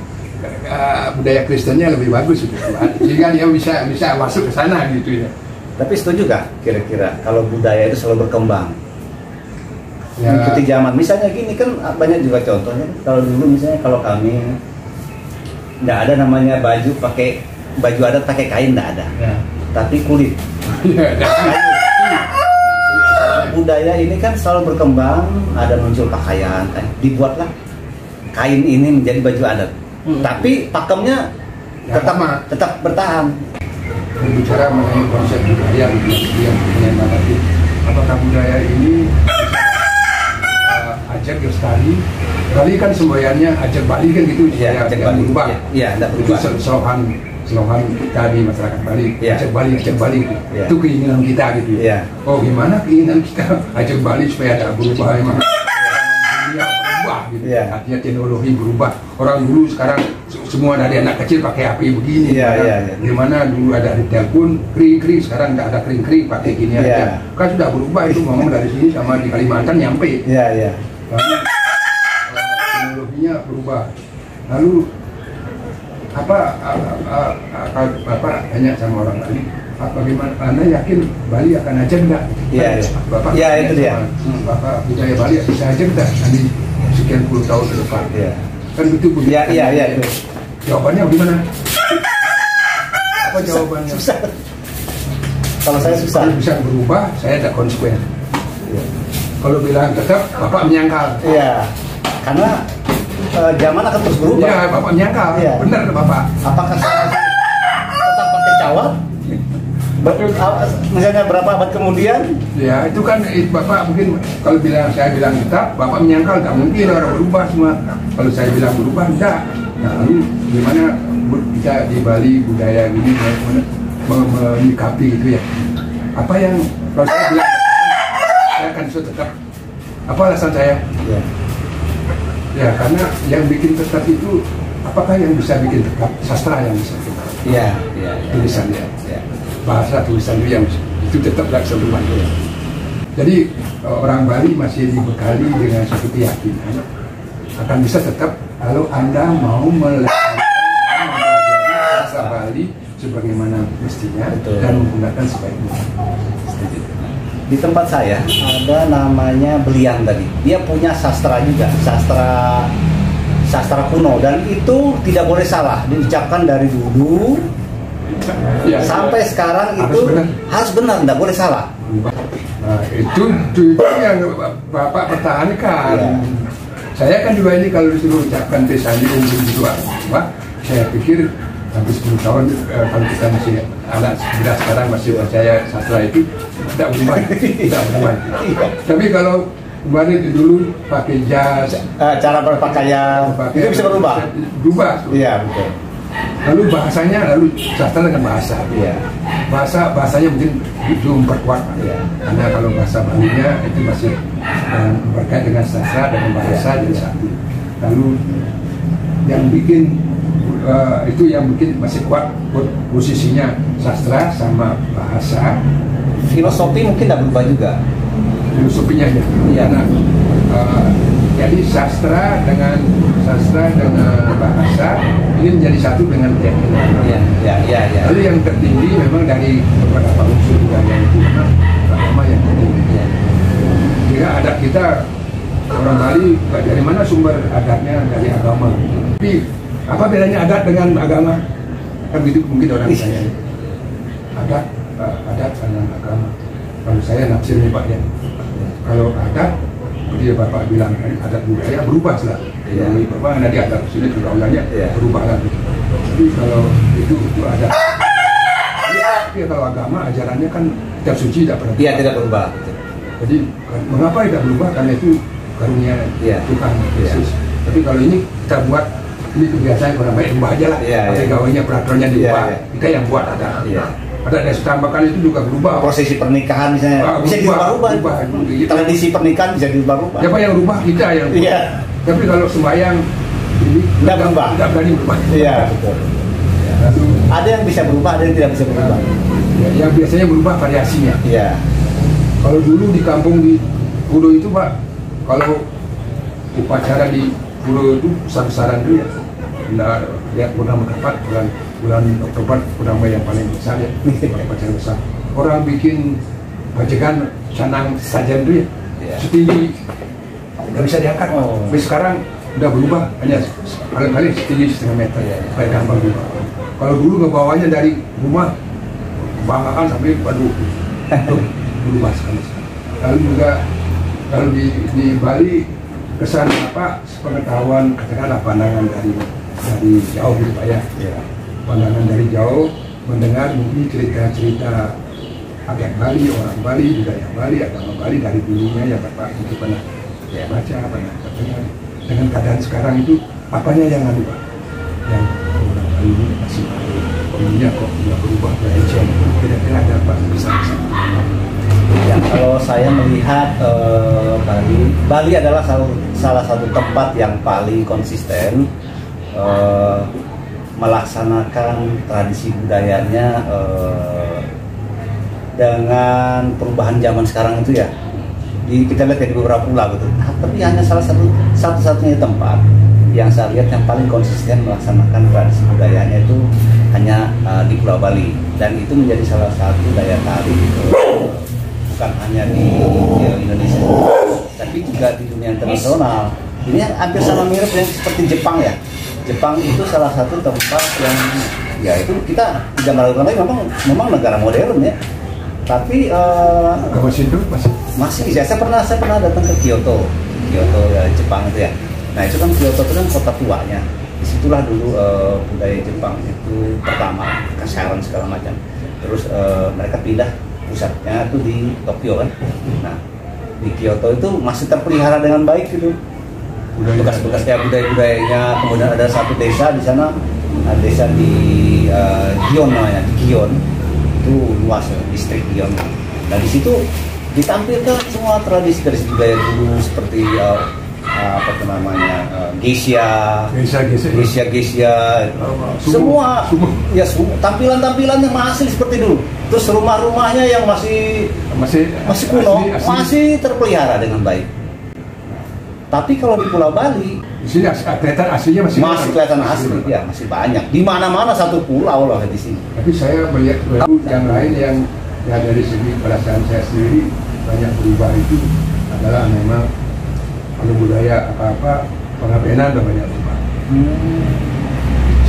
budaya Kristennya lebih bagus itu, sehingga dia bisa masuk ke sana gitu ya. Tapi setuju gak kira-kira kalau budaya itu selalu berkembang? Mengikuti zaman, misalnya gini kan banyak juga contohnya. Kalau dulu misalnya kalau kami nggak ada namanya baju adat pakai kain, nggak ada, tapi kulit. Budaya ini kan selalu berkembang, ada muncul pakaian, dibuatlah kain ini menjadi baju adat. Tapi pakemnya tetap bertahan. Berbicara mengenai konsep budaya yang mengenai apakah budaya ini ajak lestari. Bali kan semboyannya ajak Bali kan gitu, ajak Bali berubah. Tidak berubah. Itu slogan kita di masyarakat Bali. Ajak Bali gitu. Itu keinginan kita gitu. Oh gimana keinginan kita ajak Bali supaya ada berubah emang. Dunia berubah gitu. Artinya teknologi berubah. Orang dulu sekarang semua dari anak kecil pakai HP begini. Gimana dulu ada di telepon kering, sekarang nggak ada kering pakai gini aja. Kan sudah berubah itu, ngomong dari sini sama di Kalimantan nyampe. Karena teknologinya berubah. Lalu Bapak tanya sama orang Bali, bagaimana Anda yakin Bali akan ajak enggak? Bapak itu dia. Bapak budaya Bali bisa ajak enggak nanti sekian puluh tahun ke depan? Kan begitu. Itu. Jawabannya gimana? Apa jawabannya? Susah. Kalau saya susah. Kalau bisa berubah, saya ada konsekuen. Kalau bilang tetap, Bapak menyangkal. Karena zaman akan terus berubah. Bapak menyangkal. Benar Bapak. Apakah saya tetap pakai cawat? Misalnya berapa abad kemudian? Ya itu kan Bapak mungkin kalau saya bilang tetap, Bapak menyangkal, nggak mungkin orang berubah semua. Kalau saya bilang berubah, enggak. Nah lalu gimana kita di Bali budaya ini menyikapi itu ya. Apa yang kalau saya bilang, saya akan tetap. Apa alasan saya? Ya. Ya karena yang bikin tetap itu, apakah yang bisa bikin tetap? Sastra yang bisa tetap. Iya. Tulisannya. Ya. Bahasa tulisan yang itu tetap laksanakan. Ya. Jadi orang Bali masih dibekali dengan satu keyakinan akan bisa tetap kalau Anda mau melaksanakan bahasa Bali sebagaimana mestinya. Betul. Dan menggunakan sebaik-baiknya. Di tempat saya ada namanya Belian tadi. Dia punya sastra juga, sastra kuno, dan itu tidak boleh salah diucapkan dari dulu ya, sampai sekarang itu harus benar, tidak boleh salah. Nah, itu yang Bapak pertahankan. Ya. Saya kan juga ini kalau disuruh ucapkan Tesani umur juga, Pak, saya pikir hampir 10 tahun kalau kita masih anak muda sekarang masih percaya sastra itu tidak berubah, tidak berubah. Tapi kalau kemarin dulu pakai jas, cara berpakaian itu bisa berubah. Berubah. Iya betul. Lalu bahasanya, lalu sastra dengan bahasa. Iya. Bahasanya mungkin itu memperkuat. Iya. Karena kalau bahasa Balinya itu masih berkait dengan sastra dan bahasa jadi satu. Lalu yang bikin itu yang bikin masih kuat posisinya sastra sama bahasa. Filosofi mungkin tidak berubah juga. Filosofinya ya. Iya. Nah, jadi sastra dengan bahasa ini menjadi satu dengan keyakinan. Iya. Lalu yang tertinggi memang dari beberapa unsur budaya itu memang agama yang tertinggi. Ya. Jika adat kita orang Bali dari mana sumber adatnya dari agama. Tapi apa bedanya adat dengan agama? Kan begitu mungkin orang saya. Adat dengan agama. Kalau saya nafsirnya Pak ya. Kalau adat seperti Bapak bilang adat budaya berubah lah. Ya. Bapak nanti adat sini pergaulannya berubah lagi. Tapi kalau itu adat. Tapi kalau agama ajarannya kan kitab suci tidak pernah. Iya tidak berubah. Jadi mengapa tidak berubah? Karena itu karunia Tuhan Yesus. Tapi kalau ini kita buat ini kebiasaan orang baik ubah aja lah. Tapi gawainya peraturannya diubah. Kita yang buat ada. Ada tambahkan itu juga berubah. Prosesi pernikahan misalnya bisa diubah-ubah. Tradisi pernikahan bisa diubah-ubah. Siapa yang berubah? Kita yang berubah. Iya. Tapi kalau sembahyang ini tidak berubah. Tidak berani berubah. Iya betul. Lalu, ada yang bisa berubah, ada yang tidak bisa berubah. Yang biasanya berubah variasinya. Iya. Kalau dulu di kampung di Kudo itu Pak, kalau upacara di Kudo itu besar-besaran itu ya. Lihat bulan keempat, bulan Oktober, bulan Mei yang paling besar ya, upacara besar. Orang bikin bajekan canang sajen itu ya, setinggi nggak bisa diangkat. Tapi sekarang udah berubah, hanya kali-kali setinggi 1,5 meter, supaya gampang berubah. Kalau dulu ngebawanya dari rumah, banggaan sampai waduh, berubah sekali. Lalu juga kalau di Bali kesan apa pengetahuan katakanlah pandangan dari jauh gitu Pak ya. Pandangan dari jauh mendengar mungkin cerita-cerita agak Bali, orang Bali, budaya Bali, agama Bali dari dulunya ya Bapak itu pernah baca, pernah dengar. Dengan keadaan sekarang itu apanya yang ada Pak? Yang orang Bali ini masih dulunya kok tidak berubah berencana. Kira-kira ada apa bisa-bisa? Ya, kalau saya melihat Bali adalah salah satu tempat yang paling konsisten melaksanakan tradisi budayanya dengan perubahan zaman sekarang itu ya. Kita lihat di beberapa pulau gitu. Tapi hanya satu-satunya tempat yang saya lihat yang paling konsisten melaksanakan tradisi budayanya itu hanya di Pulau Bali, dan itu menjadi salah satu daya tarik bukan hanya di Indonesia tapi juga di dunia internasional. Ini hampir sama mirip yang seperti Jepang ya. Jepang itu salah satu tempat yang ya itu kita tidak melakukan lagi, memang negara modern ya. Tapi masih bisa. Saya pernah datang ke Kyoto ya, Jepang itu ya. Nah itu kan Kyoto itu kan kota tuanya. Disitulah dulu budaya Jepang itu pertama, kasaran segala macam. Terus mereka pindah pusatnya itu di Tokyo kan. Nah di Kyoto itu masih terpelihara dengan baik gitu. Bekas-bekasnya budaya-budayanya. Kemudian ada satu desa di sana desa di Gion namanya, di Gion itu luas distrik Gion. Nah di situ ditampilkan semua tradisi budaya dulu seperti apa namanya geisha, semua ya tampilan-tampilannya masih seperti dulu. Terus rumah-rumahnya yang masih kuno, masih terpelihara dengan baik. Tapi kalau di Pulau Bali, di sini kelihatan aslinya masih kelihatan asli, ya masih banyak. Di mana-mana satu pulau lah di sini. Tapi saya melihat yang lain yang dari segi perasaan saya sendiri banyak berubah itu adalah memang kalau budaya apa-apa pengabenan udah banyak berubah.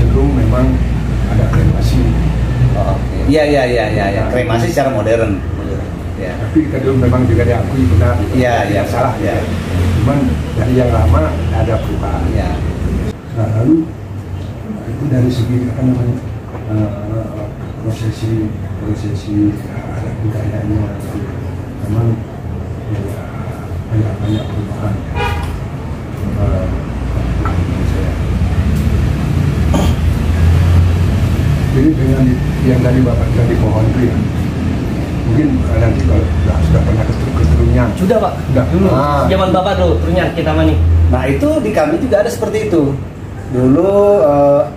Cenderung memang ada kremasi. Iya. Kremasi secara modern. Ya. Tapi kita dulu memang juga diakui benar. Iya. Salah. Ya. Cuman dari yang lama ada perubahan. Ya. Nah lalu itu dari segi apa namanya prosesi adat budayanya memang banyak perubahan. Jadi dengan yang dari Bapak dari pohon itu ya, mungkin nanti kalau sudah pernah ke Trunyan. Sudah Pak. Sudah. Dulu. Zaman Bapak dulu Trunyan kita mani. Nah itu di kami juga ada seperti itu. Dulu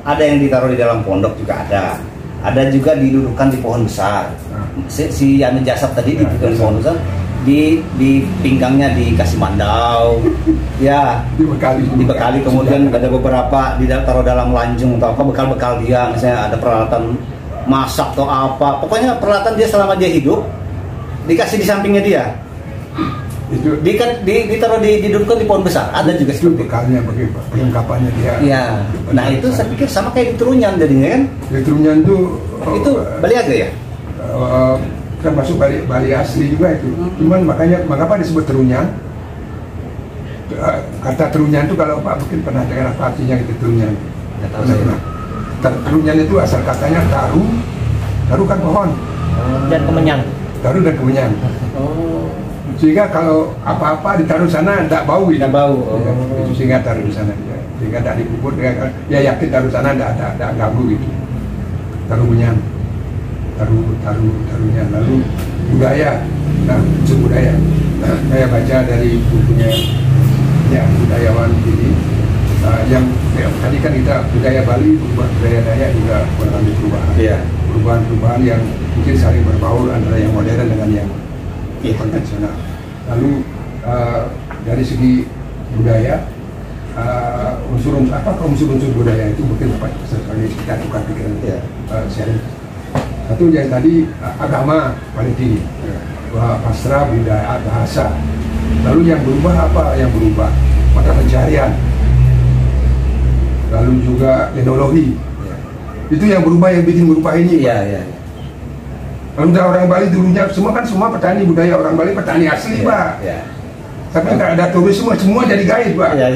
ada yang ditaruh di dalam pondok juga ada. Ada juga didudukan di pohon besar. Si anu jasad tadi didudukan di pohon besar. Di pinggangnya dikasih mandau, ya dibekali, kemudian ada beberapa ditaruh dalam lanjung atau apa bekal-bekal dia, misalnya ada peralatan masak atau apa, pokoknya peralatan dia selama dia hidup dikasih di sampingnya dia. Itu ditaruh didudukkan di pohon besar, ada juga itu seperti bekalnya bagi perlengkapannya dia. Ya, nah itu saya pikir sama kayak di Trunyan jadinya kan? Di Trunyan itu Baliaga ya? Termasuk Bali asli juga itu. Cuman makanya mengapa disebut Trunyan? Kata Trunyan itu kalau Pak mungkin pernah dengar apa artinya itu Trunyan. Trunyan itu asal katanya taru kan pohon. Dan kemenyan. Taru dan kemenyan. Sehingga kalau apa-apa ditaruh sana tidak bau gitu. Tidak bau. Itu sehingga taruh di sana ya. Sehingga tidak dikubur ya yakin taruh sana tidak ganggu gitu. Taruh menyan. Taruhnya lalu budaya, unsur budaya. Saya baca dari bukunya ya budayawan ini yang tadi kan kita budaya Bali berubah, budaya Dayak juga mengalami perubahan. Yeah. Perubahan yang mungkin saling berbaur antara yang modern dengan yang konvensional. Lalu dari segi budaya unsur-unsur budaya itu mungkin dapat sesuai kita tukar pikiran sharing. Satu yang tadi agama paling tinggi, pasrah, budaya, bahasa. Lalu yang berubah apa? Yang berubah mata pencarian. Lalu juga teknologi. Itu yang berubah, yang bikin berubah ini. Iya. Kalau orang Bali dulunya semua petani, budaya orang Bali petani asli, Pak. Iya. Tapi nggak ada turis semua jadi guide, Pak. Iya.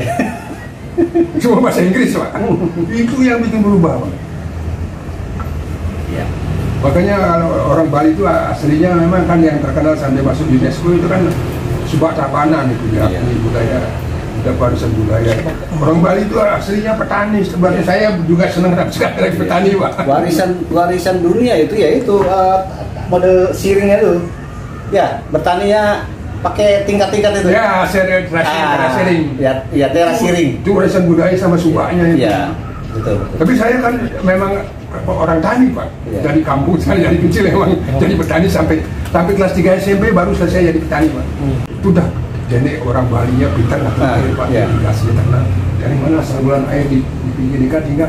Cuma bahasa Inggris, Pak. Itu yang bikin berubah, Pak. Iya. Makanya orang Bali itu aslinya memang kan yang terkenal sampai masuk UNESCO itu kan Subak Tabanan itu ya, budaya, warisan budaya. Orang Bali itu aslinya petani. Sebenarnya saya juga senang sekali petani, Pak. Warisan dunia itu yaitu model siringnya itu. Ya, bertaninya pakai tingkat-tingkat itu. Ya, teras siring. Ya, teras siring. Itu warisan budaya sama subaknya itu. Iya, betul. Tapi saya kan memang orang tani, Pak. Dari kampung saya dari kecil memang jadi petani sampai kelas 3 SMP baru selesai jadi petani, Pak. Itu dah jadi orang Balinya pintar lah Pak. Irigasi ternak. Dari mana saluran air di pinggir ikan hingga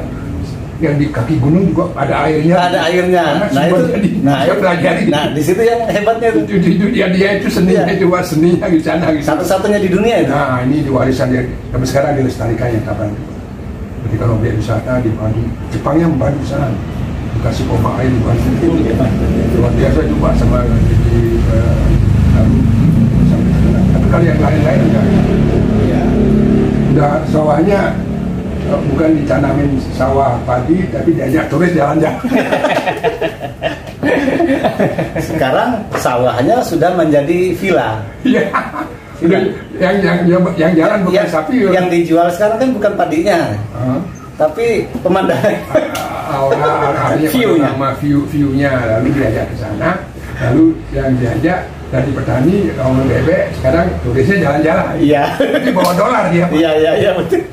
yang di kaki gunung juga ada airnya. Ada airnya. Nah, pelajari. Nah, di situ yang hebatnya itu. Dia itu seninya itu seninya di sana. Satu-satunya di dunia itu. Nah, ini warisan dia. Tapi sekarang dilestarikan yang kapan. Jadi kalau biar wisata di Bandung, Jepangnya membantu sana, dikasih pompa air di Bandung. Luar biasa juga sama di tapi kalau yang lain-lain udah sawahnya bukan ditanamin sawah padi, tapi diajak turis jalan-jalan. Sekarang sawahnya sudah menjadi villa. Iya. Yang jalan bukan sapi. Yang dijual sekarang kan bukan padinya, tapi pemandangan view-nya lalu diajak ke sana, lalu yang diajak dari petani ngomong bebek, sekarang turisnya jalan-jalan. Iya. Jadi bawa dolar dia. Iya betul.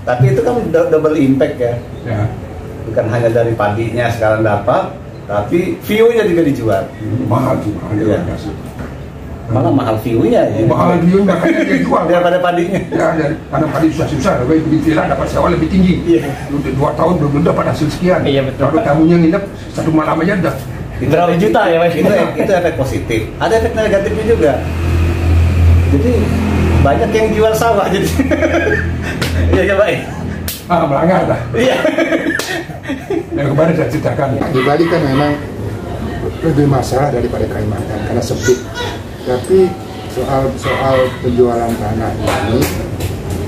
Tapi itu kan double impact ya. Ya. Bukan hanya dari padinya sekarang dapat, tapi view-nya juga dijual. Mahal sih, mahal Iya. Malah mahal view-nya ya. Mahal view-nya makanya dia jual daripada padinya. Ya, karena padi susah-susah, tapi di villa dapat sewa lebih tinggi. Iya. 2 tahun belum dapat hasil sekian. Iya, betul. Kalau tamunya nginep 1 malam aja udah Berapa juta ya, Pak? Itu efek positif. Ada efek negatifnya juga. Jadi banyak yang jual sawah jadi. Iya Pak. melanggar dah. Iya. Yang kemarin saya ceritakan. Di Bali kan memang lebih masalah daripada Kalimantan karena sempit. Tapi soal penjualan tanah ini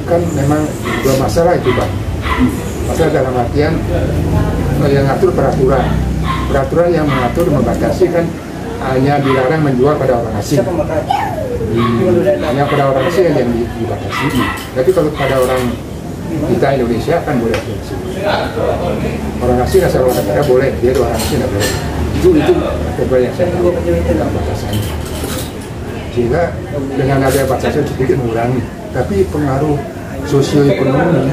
kan memang dua masalah itu, Pak. Masalah dalam artian yang ngatur peraturan yang mengatur membatasi kan hanya dilarang menjual pada orang asing. Hanya pada orang asing yang dibatasi. Tapi kalau pada orang kita Indonesia kan boleh. Orang asing asal orang kita boleh, dia orang asing tidak boleh. Itu problem yang saya tahu tentang batasannya. Sehingga dengan ada batasan sedikit mengurangi, tapi pengaruh sosioekonomi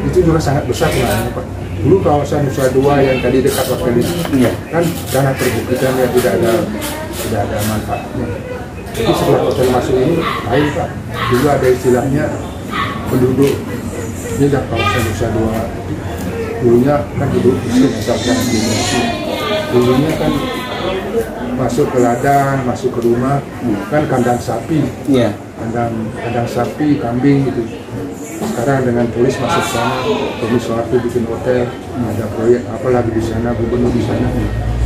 itu juga sangat besar Pak. Dulu kawasan Nusa Dua yang tadi dekat waktu ini, kan dana perbukitannya tidak ada manfaatnya. Jadi setelah hotel masuk ini, lain Pak. Dulu ada istilahnya penduduk ini dah kawasan Nusa Dua. Dulunya kan penduduk muslim misalkan di Indonesia. Dulunya kan masuk ke ladang, masuk ke rumah, kan kandang sapi, kandang sapi, kambing gitu. Sekarang dengan polis masuk sana, polis waktu bikin hotel, ada proyek apalagi di sana, gubernur di sana.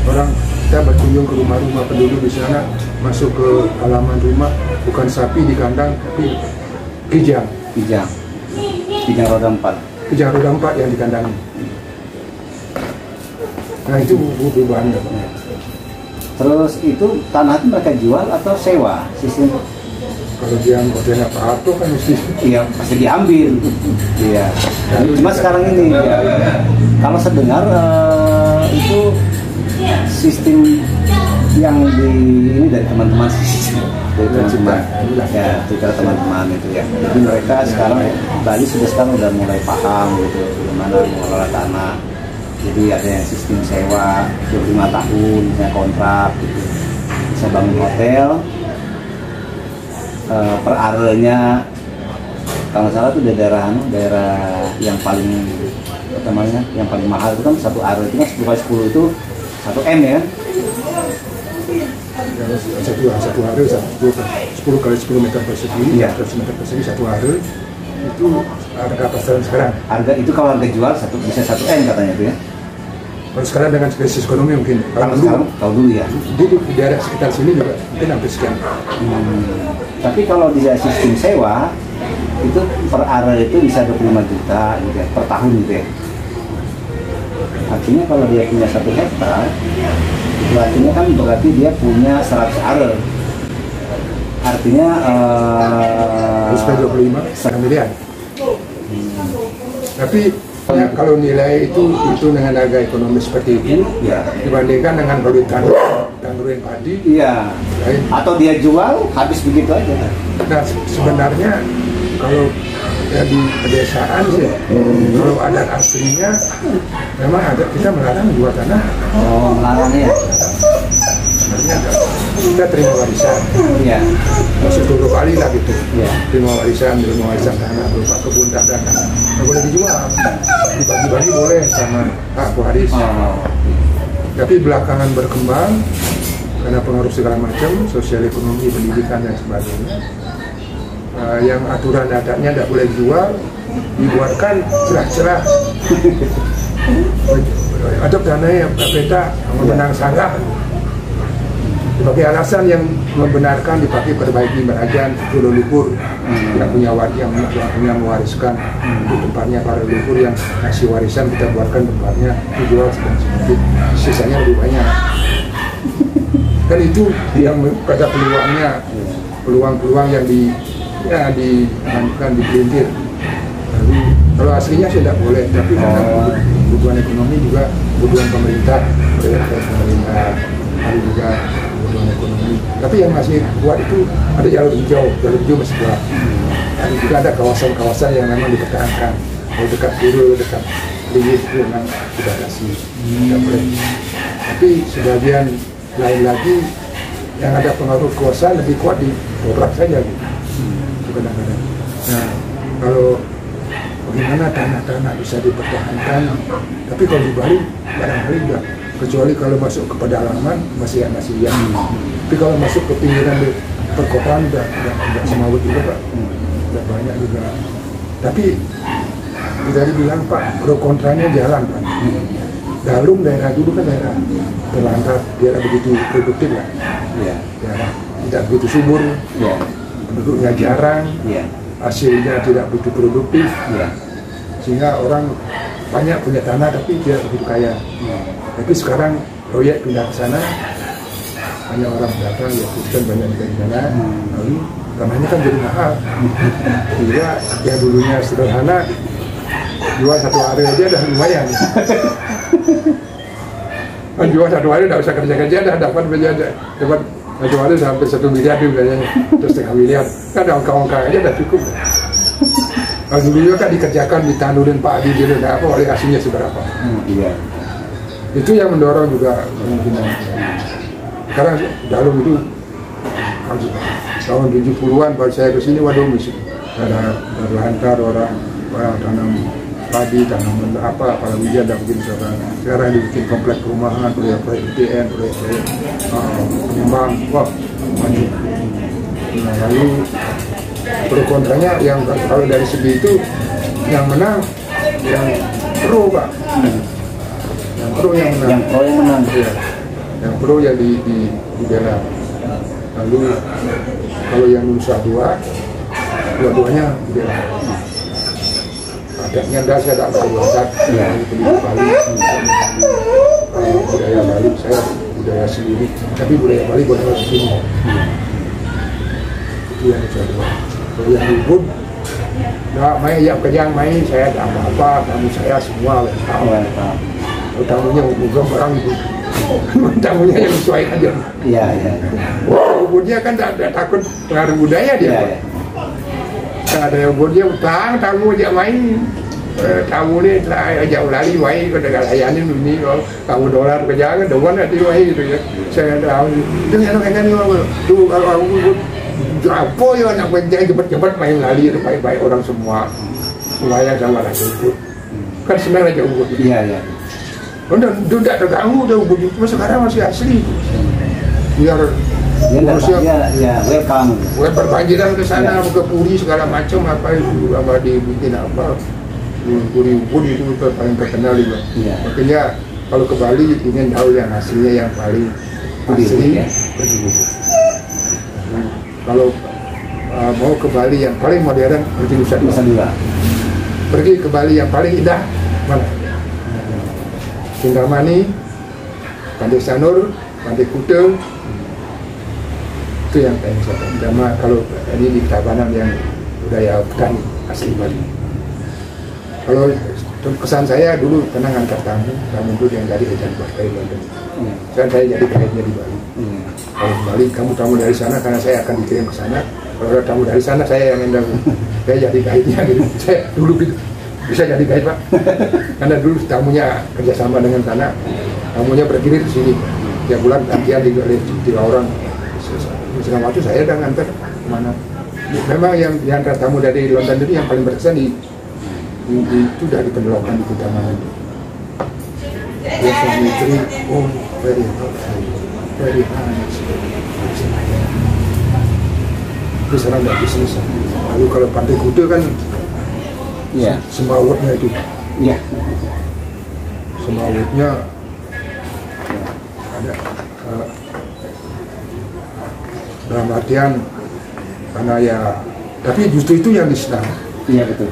Orang kita berkunjung ke rumah-rumah penduduk di sana, masuk ke halaman rumah, bukan sapi di kandang, tapi kijang roda 4. Kijang roda 4 yang dikandangi. Nah itu perubahannya. Terus itu tanah itu mereka jual atau sewa sistem? Kalau dia hotelnya Pak Harto kan mesti pasti diambil. Iya. Cuma sekarang ini kalau sedengar itu sistem yang ini dari teman-teman ya, dari teman-teman itu ya. Jadi mereka sekarang Bali sekarang udah mulai paham gitu bagaimana mengelola tanah. Jadi ada yang sistem sewa 25 tahun, misalnya kontrak gitu. Bisa bangun hotel, per arenya kalau salah itu daerah yang paling pertamanya yang paling mahal itu kan satu are itu kan 10x10 itu 1 M ya kan? Satu are 10 kali 10 meter persegi, 100 meter persegi satu are itu harga pasaran sekarang. Harga itu kalau harga jual bisa 1 M katanya itu ya. Kalau sekarang dengan krisis ekonomi mungkin kalau dulu ya. Dulu di daerah sekitar sini juga mungkin hampir sekian. Tapi kalau di sistem sewa itu per area itu bisa 25 juta gitu ya, per tahun gitu ya. Artinya kalau dia punya 1 hektar, itu artinya kan berarti dia punya 100 area. Artinya harus 25 miliar. Tapi kalau nilai itu dengan harga ekonomi seperti itu dibandingkan dengan kalau tandurin padi atau dia jual habis begitu aja. Nah sebenarnya kalau ya di pedesaan sih kalau adat aslinya memang ada kita melarang jual tanah. Melarang ya. Sebenarnya kita terima warisan. Masuk 2 kali lah gitu. Terima warisan tanah berupa kebun dan tanah. Nggak boleh dijual. Dibagi-bagi boleh sama Pak Waris. Tapi belakangan berkembang karena pengaruh segala macam, sosial ekonomi, pendidikan dan sebagainya. Yang aturan adatnya tidak boleh dijual, dibuatkan celah-celah. Ada dana yang peta memenang sanggah. Sebagai alasan yang membenarkan dipakai perbaiki berajan leluhur yang punya yang mewariskan di tempatnya para leluhur yang ngasih warisan kita buatkan tempatnya dijual sedikit sisanya lebih banyak. Kan itu yang pada peluang yang diamankan dipelintir lalu Kalau aslinya sih tidak boleh, tapi karena kebutuhan ekonomi juga kebutuhan pemerintah, proyek pemerintah, ada juga kebutuhan ekonomi. Tapi yang masih kuat itu ada jalur hijau masih kuat. Ada juga ada kawasan-kawasan yang memang dipertahankan. Kalau dekat Purul, dekat Liwis itu memang sudah kasih, tidak boleh. Tapi sebagian lain lagi yang ada pengaruh kuasa lebih kuat di toprak saja gitu. Itu kadang-kadang. Nah, kalau bagaimana tanah-tanah bisa dipertahankan, tapi kalau di Bali barangkali juga, kecuali kalau masuk ke pedalaman masih ya. Tapi kalau masuk ke pinggiran di perkotaan udah semawut juga Pak, udah banyak juga. Tapi kita dibilang Pak, pro kontranya jalan Pak. Dalung daerah dulu kan daerah terlantar, daerah begitu produktif lah, daerah tidak begitu subur, penduduknya jarang, hasilnya tidak begitu produktif, sehingga orang banyak punya tanah tapi tidak begitu kaya. Tapi sekarang proyek pindah ke sana, hanya orang datang ya kan banyak di sana, lalu tanahnya kan jadi mahal. Sehingga yang dulunya sederhana, jual satu hari aja dah lumayan. Jual satu hari tidak usah kerja-kerja dah dapat satu hari sampai 1 miliar biasanya, terus 1,5 miliar. Kan ada ongkang-ongkang aja dah cukup. Kalau dulu kan dikerjakan, ditanurin padi gitu, apa oleh hasilnya seberapa. Itu yang mendorong juga kemungkinan. Sekarang Dalung itu tahun 70-an baru saya kesini, waduh misi ada lantar orang tanam padi, tanam apa, apalagi dia ada bikin sekarang dibikin komplek perumahan, proyek ITN, proyek penyembang, wah maju. Nah, lalu pro kontranya yang kalau dari segi itu yang menang yang pro Pak, yang pro yang menang, ya. Yang pro yang dibela. Lalu kalau yang Nusa dua-duanya dibela. Adanya saya tidak tahu Bali, budaya Bali saya budaya sendiri, tapi budaya Bali boleh di sini. Itu yang Nusa Dua. Kalau yang Ubud, nggak main yang kejang main saya tak apa-apa, tamu saya semua tahu. Kalau tamunya Ubud orang itu, tamunya yang sesuai aja. Ubudnya kan tidak takut pengaruh budaya dia. Ada yang buat dia utang, tamu aja main, tamu ni jauh lari main, kalau dah layanin ini, kamu dolar kerja kan, dolar nanti main gitu ya. Saya tahu, itu yang kan ni, tu aku apa ya nak kerja cepat-cepat main lari, baik-baik orang semua, semuanya sama lah ubud. Kan senang aja ubud. Udah tidak terganggu, dah ubud itu sekarang masih asli. Biar welcome. Berbanjiran ke sana, ke Puri segala macam apa itu, apa dibikin apa, Puri itu paling terkenal juga. Makanya kalau ke Bali ingin tahu yang hasilnya yang paling asli, pergi Ubud. Kalau mau ke Bali yang paling modern, pergi Nusa Dua. Pergi ke Bali yang paling indah mana? Kintamani, Pantai Sanur, Pantai Kuta. Itu yang pengen saya sama kalau ini di Tabanan yang budaya hutan asli Bali. Kalau kesan saya dulu pernah ngantar tamu itu yang dari Ejan Partai London. Sekarang saya jadi guide-nya di Bali. Kalau di Bali kamu tamu dari sana karena saya akan dikirim ke sana. Kalau ada tamu dari sana saya yang endang. Saya jadi guide-nya gitu. Saya dulu gitu bisa jadi guide Pak. Karena dulu tamunya kerjasama dengan sana. Tamunya berkirim ke sini. Tiap bulan gantian 3 orang. Selama waktu saya udah nganter kemana. Memang yang diantar tamu dari London itu yang paling berkesan itu dari pendelokan di Kintamani. Dia sendiri, very nice. Itu sekarang udah bisnis. Lalu kalau Pantai Kuta kan, semawutnya itu. Semawutnya ada. Dalam artian karena ya, tapi justru itu yang disenang. Iya betul.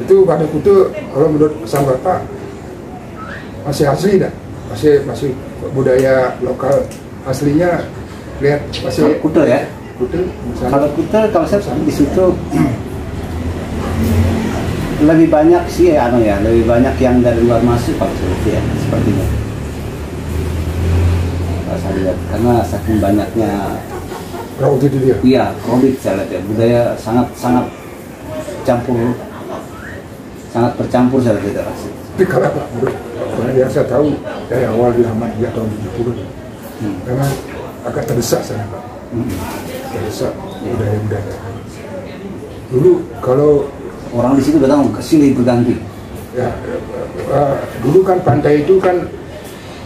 Itu Pantai Kuta kalau menurut kesan Bapak masih asli dah, masih budaya lokal aslinya lihat masih Kuta ya. Kuta. Kalau Kuta kalau saya di situ lebih banyak sih lebih banyak yang dari luar masuk Pak seperti ya, sepertinya. Kalau saya lihat karena saking banyaknya crowd itu dia. iya crowded saya lihat ya, budaya sangat bercampur saya lihat rasanya. Tapi kalau Pak, menurut yang saya tahu dari awal di Ahmadiyah tahun 70 memang agak terdesak sana Pak. Terdesak budaya-budaya. Dulu kalau Orang di situ datang ke sini berganti. ya, dulu kan pantai itu kan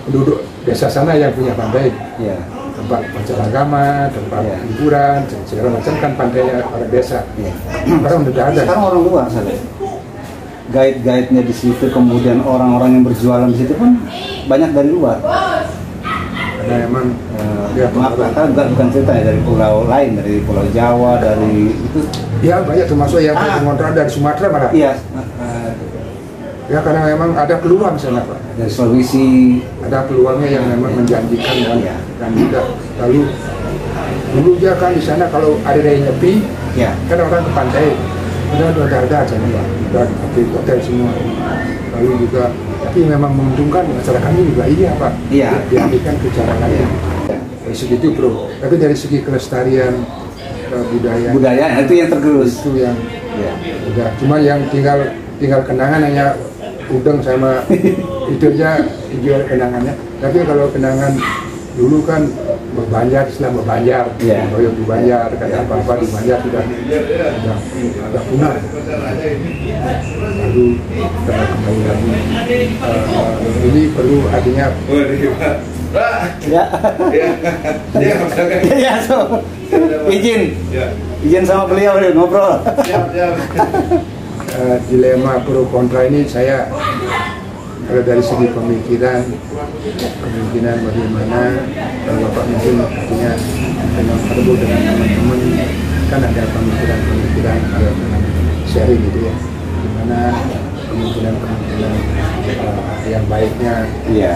penduduk desa sana yang punya pantai. Iya. Tempat pacaran agama, tempat Ya. hiburan, segala macam kan pantainya orang desa. Iya. Sekarang udah ada. Sekarang orang luar saya lihat. Guide-guide-nya di situ, kemudian orang-orang yang berjualan di situ pun banyak dari luar. Karena emang Maaf, bukan cerita ya, dari pulau lain, dari Pulau Jawa, dari itu. ya banyak termasuk yang mengontrak dari Sumatera malah. Iya. Ya karena memang ada peluang sana Pak. Dari Sulawesi. Ada peluangnya yang memang menjanjikan kan. Iya. Dan juga lalu dulu dia kan di sana kalau ada yang nyepi, Ya. kan orang ke pantai. Udah ada sana Pak. Udah di hotel semua. Lalu juga tapi memang menguntungkan masyarakatnya juga iya Pak. Iya. Dialihkan ke cara lain. Iya. Dari segi itu bro. Tapi dari segi kelestarian budaya Itu yang tergerus. itu yang Iya. udah. Cuma yang tinggal kenangan hanya udang sama itu aja jual kenangannya. Tapi kalau kenangan dulu kan berbanjar, istilah berbanjar, Iya. boyong di Banjar, kata apa-apa di Banjar sudah punah. Lalu kita kembali lagi. Ini perlu artinya Ya. Ya, so. Izin sama beliau ngobrol. dilema pro kontra ini saya kalau dari segi pemikiran kemungkinan bagaimana kalau Bapak mungkin artinya dengan bertemu dengan teman-teman kan ada pemikiran ada dengan sharing gitu ya gimana kemungkinan yang baiknya Iya.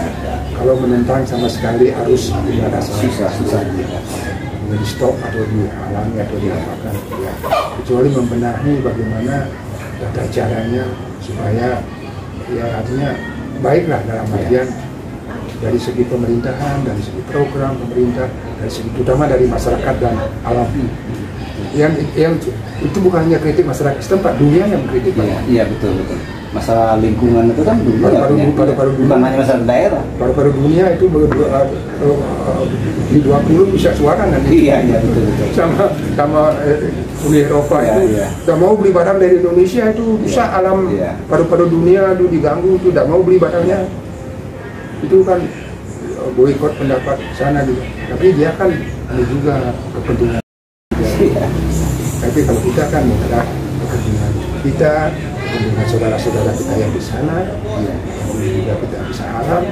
kalau menentang sama sekali harus ada Susah. di stop atau dihalangi atau diapakan ya kecuali membenahi bagaimana tata caranya supaya ya artinya baiklah dalam artian dari segi pemerintahan, dari segi program pemerintah, dari segi terutama dari masyarakat dan alam. Yang itu bukan hanya kritik masyarakat setempat, dunia yang mengkritik. Iya betul. Masalah lingkungan itu kan Paru-paru bukan hanya masalah daerah. Paru-paru dunia itu di 20 bisa suara nanti. Iya betul. Sama Uni Eropa itu tidak mau beli barang dari Indonesia itu bisa alam paru-paru dunia itu diganggu itu tidak mau beli barangnya itu kan boikot pendapat sana juga tapi dia kan ada juga kepentingan tapi kalau kita kan ada kepentingan kita kepentingan saudara-saudara kita yang di sana juga kita bisa harap